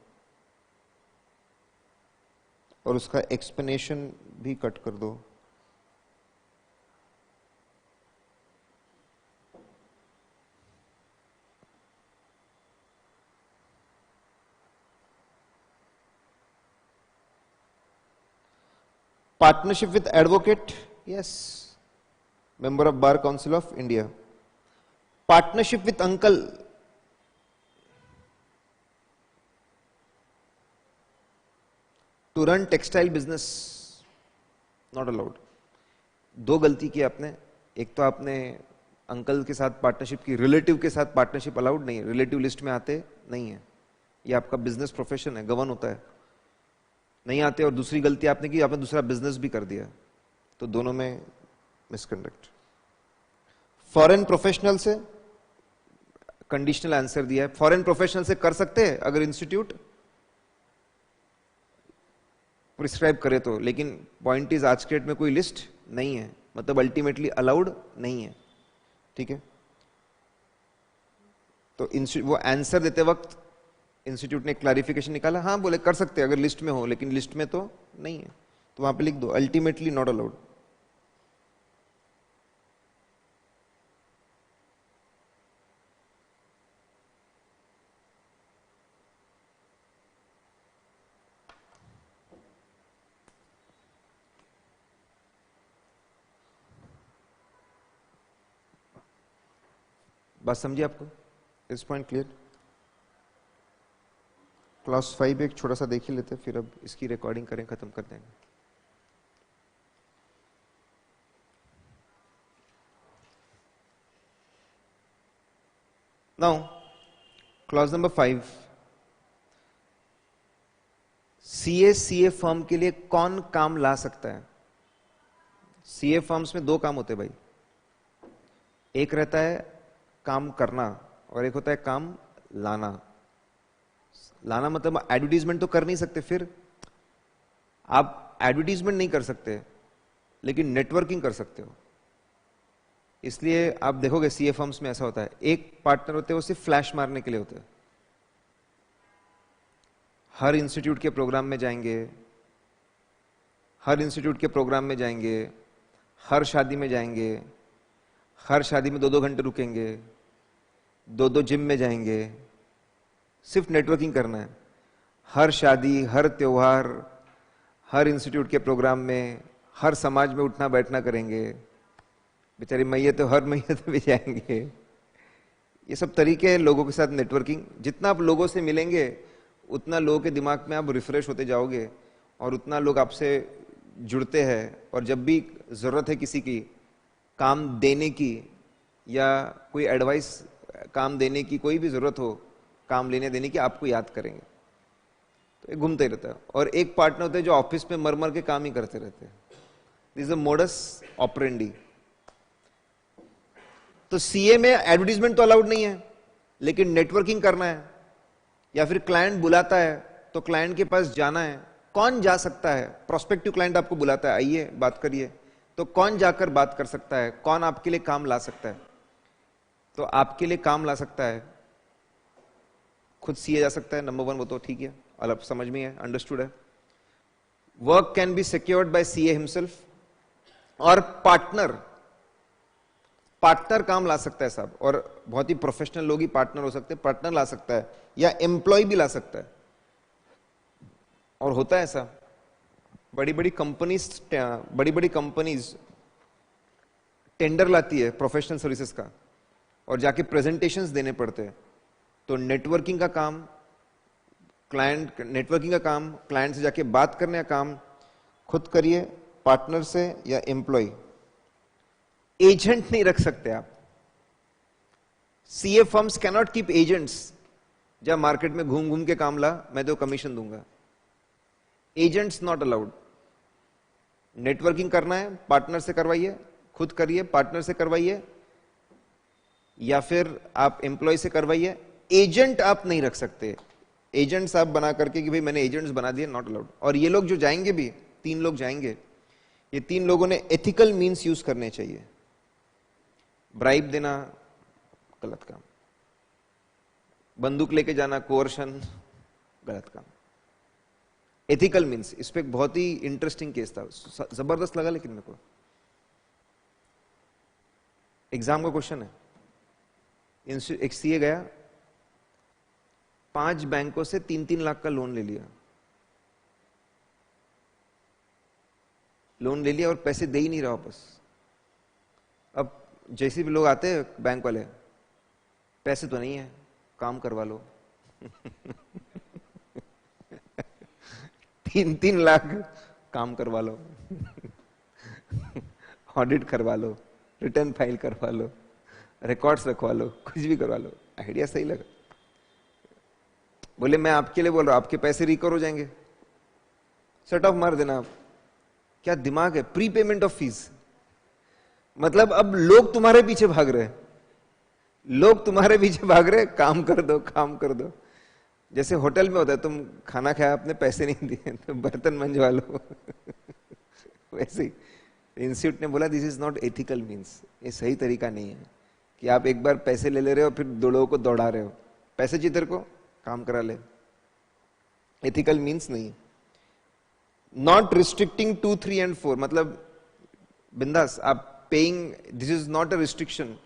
और उसका एक्सप्लेनेशन भी कट कर दो। Partnership with advocate, yes, member of bar council of India. Partnership with uncle, to run textile business, not allowed. दो गलती की आपने। एक तो आपने अंकल के साथ पार्टनरशिप की, रिलेटिव के साथ पार्टनरशिप अलाउड नहीं है, रिलेटिव लिस्ट में आते नहीं है। ये आपका बिजनेस प्रोफेशन है, गवर्न होता है, नहीं आते। और दूसरी गलती आपने की, आपने दूसरा बिजनेस भी कर दिया, तो दोनों में मिसकंडक्ट। फॉरेन प्रोफेशनल से कंडीशनल आंसर दिया है। फॉरेन प्रोफेशनल से कर सकते हैं अगर इंस्टीट्यूट प्रिस्क्राइब करे तो, लेकिन पॉइंट इज आज के डेट में कोई लिस्ट नहीं है, मतलब अल्टीमेटली अलाउड नहीं है। ठीक है, तो वो आंसर देते वक्त इंस्टीट्यूट ने क्लैरिफिकेशन निकाला, हाँ बोले कर सकते हैं अगर लिस्ट में हो, लेकिन लिस्ट में तो नहीं है, तो वहां पे लिख दो अल्टीमेटली नॉट अलाउड। बात समझिए आपको? इस पॉइंट क्लियर? क्लास 5 एक छोटा सा देख ही लेते, फिर अब इसकी रिकॉर्डिंग करें, खत्म कर देंगे। Now class number 5, CA firm के लिए कौन काम ला सकता है? CA फर्म्स में दो काम होते हैं भाई, एक रहता है काम करना और एक होता है काम लाना। लाना मतलब एडवर्टीजमेंट तो कर नहीं सकते, फिर आप एडवर्टीजमेंट नहीं कर सकते लेकिन नेटवर्किंग कर सकते हो। इसलिए आप देखोगे CA फर्म्स में ऐसा होता है, एक पार्टनर होते हैं वो सिर्फ फ्लैश मारने के लिए होते हैं। हर इंस्टीट्यूट के प्रोग्राम में जाएंगे, हर इंस्टीट्यूट के प्रोग्राम में जाएंगे, हर शादी में जाएंगे, हर शादी में 2-2 घंटे रुकेंगे, 2-2 जिम में जाएंगे, सिर्फ नेटवर्किंग करना है। हर शादी, हर त्योहार, हर इंस्टीट्यूट के प्रोग्राम में, हर समाज में उठना बैठना करेंगे। बेचारी मैयत तो हर मैयत भी जाएंगे। ये सब तरीके हैं लोगों के साथ नेटवर्किंग। जितना आप लोगों से मिलेंगे उतना लोगों के दिमाग में आप रिफ्रेश होते जाओगे और उतना लोग आपसे जुड़ते हैं। और जब भी ज़रूरत है किसी की काम देने की या कोई एडवाइस काम देने की, कोई भी ज़रूरत हो काम लेने देने की, आपको याद करेंगे। तो ये घूमते ही रहता है। और एक पार्टनर होते हैं जो ऑफिस में मर मर के काम ही करते रहते हैं। This is a modus operandi. तो CA में एडवर्टीजमेंट तो अलाउड नहीं है, लेकिन नेटवर्किंग करना है, या फिर क्लाइंट बुलाता है तो क्लाइंट के पास जाना है। कौन जा सकता है? प्रोस्पेक्टिव क्लाइंट आपको बुलाता है, आइए बात करिए, तो कौन जाकर बात कर सकता है? कौन आपके लिए काम ला सकता है? तो आपके लिए काम ला सकता है खुद सीए जा सकता है, नंबर 1, वो तो ठीक है, अलग समझ में है, अंडरस्टूड है। Work can be secured by CA himself, और पार्टनर काम ला सकता है साहब, और बहुत ही प्रोफेशनल लोग ही पार्टनर हो सकते हैं, पार्टनर ला सकता है या एम्प्लॉय भी ला सकता है, और होता है ऐसा। बड़ी बड़ी कंपनीज टेंडर लाती है प्रोफेशनल सर्विसेज का, और जाके प्रेजेंटेशंस देने पड़ते हैं। तो नेटवर्किंग का काम, क्लाइंट से जाके बात करने का काम खुद करिए, पार्टनर से या एम्प्लॉय। एजेंट नहीं रख सकते आप। CA firms cannot keep agents. जब मार्केट में घूम घूम के काम ला, मैं तो कमीशन दूंगा। Agents not allowed. नेटवर्किंग करना है, पार्टनर से करवाइए, खुद करिए, पार्टनर से करवाइए, या फिर आप एम्प्लॉय से करवाइए। एजेंट आप नहीं रख सकते। एजेंट्स आप बना करके कि भाई मैंने एजेंट्स बना दिए, नॉट अलाउड। और ये लोग जो जाएंगे भी, 3 लोग जाएंगे, ये 3 लोगों ने एथिकल मीन्स यूज करने चाहिए। ब्राइब देना गलत काम, बंदूक लेके जाना, कोअर्शन गलत काम। एथिकल मीन्स, इस पे एक बहुत ही इंटरेस्टिंग केस था, जबरदस्त लगा लेकिन मेरे को। एग्जाम का क्वेश्चन है, एक सीए गया, 5 बैंकों से 3-3 लाख का लोन ले लिया और पैसे दे ही नहीं रहा वापस। अब जैसे भी लोग आते हैं बैंक वाले, पैसे तो नहीं है, काम करवा लो। 3-3 लाख काम करवा लो, ऑडिट करवा लो, रिटर्न फाइल करवा लो, रिकॉर्ड्स रखवा लो, कुछ भी करवा लो। आइडिया सही लगा। बोले मैं आपके लिए बोल रहा हूं, आपके पैसे रिकवर हो जाएंगे, सेट ऑफ मार देना आप। क्या दिमाग है, प्री पेमेंट ऑफ फीस। मतलब अब लोग तुम्हारे पीछे भाग रहे हैं, काम कर दो, काम कर दो। जैसे होटल में होता है, तुम खाना खाया, आपने पैसे नहीं दिए तो बर्तन मंजवा लो। वैसे ही इंस्टीट्यूट ने बोला this is not ethical means. ये सही तरीका नहीं है कि आप एक बार पैसे ले रहे हो, फिर 2 लोगों को दौड़ा रहे हो। पैसे जिधर को काम करा ले, एथिकल मीन्स नहीं। नॉट रिस्ट्रिक्टिंग 2, 3 and 4, मतलब बिंदास आप paying, this is not a restriction.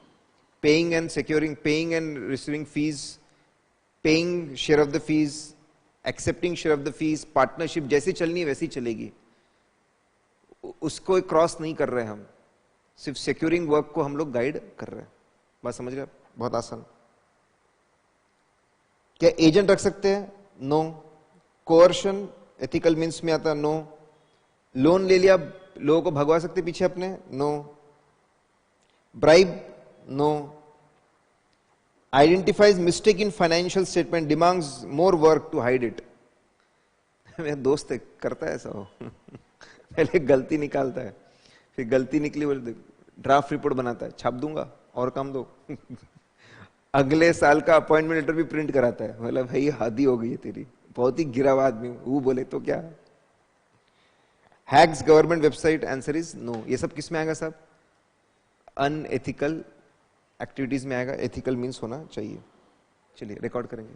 Paying and securing, paying and receiving fees, paying share of the fees, accepting share of the fees, partnership जैसी चलनी है वैसी चलेगी, उसको क्रॉस नहीं कर रहे हम। सिर्फ सिक्योरिंग वर्क को हम लोग गाइड कर रहे हैं। बात समझ रहे, बहुत आसान। क्या एजेंट रख सकते हैं? नो। कोअर्शन एथिकल मीन्स में आता? नो। लोन ले लिया, लोगों को भगवा सकते पीछे अपने? No. Bribe? No. Identifies mistake in financial statement, demands more work to hide it. मेरा दोस्त है, करता है ऐसा हो। पहले गलती निकालता है, फिर गलती निकली बोले ड्राफ्ट रिपोर्ट बनाता है, छाप दूंगा और काम दो। अगले साल का अपॉइंटमेंट लेटर भी प्रिंट कराता है। बोला भाई हादी हो गई है तेरी, बहुत ही गिरा हुआ आदमी। वो बोले तो क्या। Hacks government website, answer is no. ये सब किस में आएगा साहब? अनएथिकल एक्टिविटीज में आएगा। एथिकल मीन्स होना चाहिए। चलिए रिकॉर्ड करेंगे।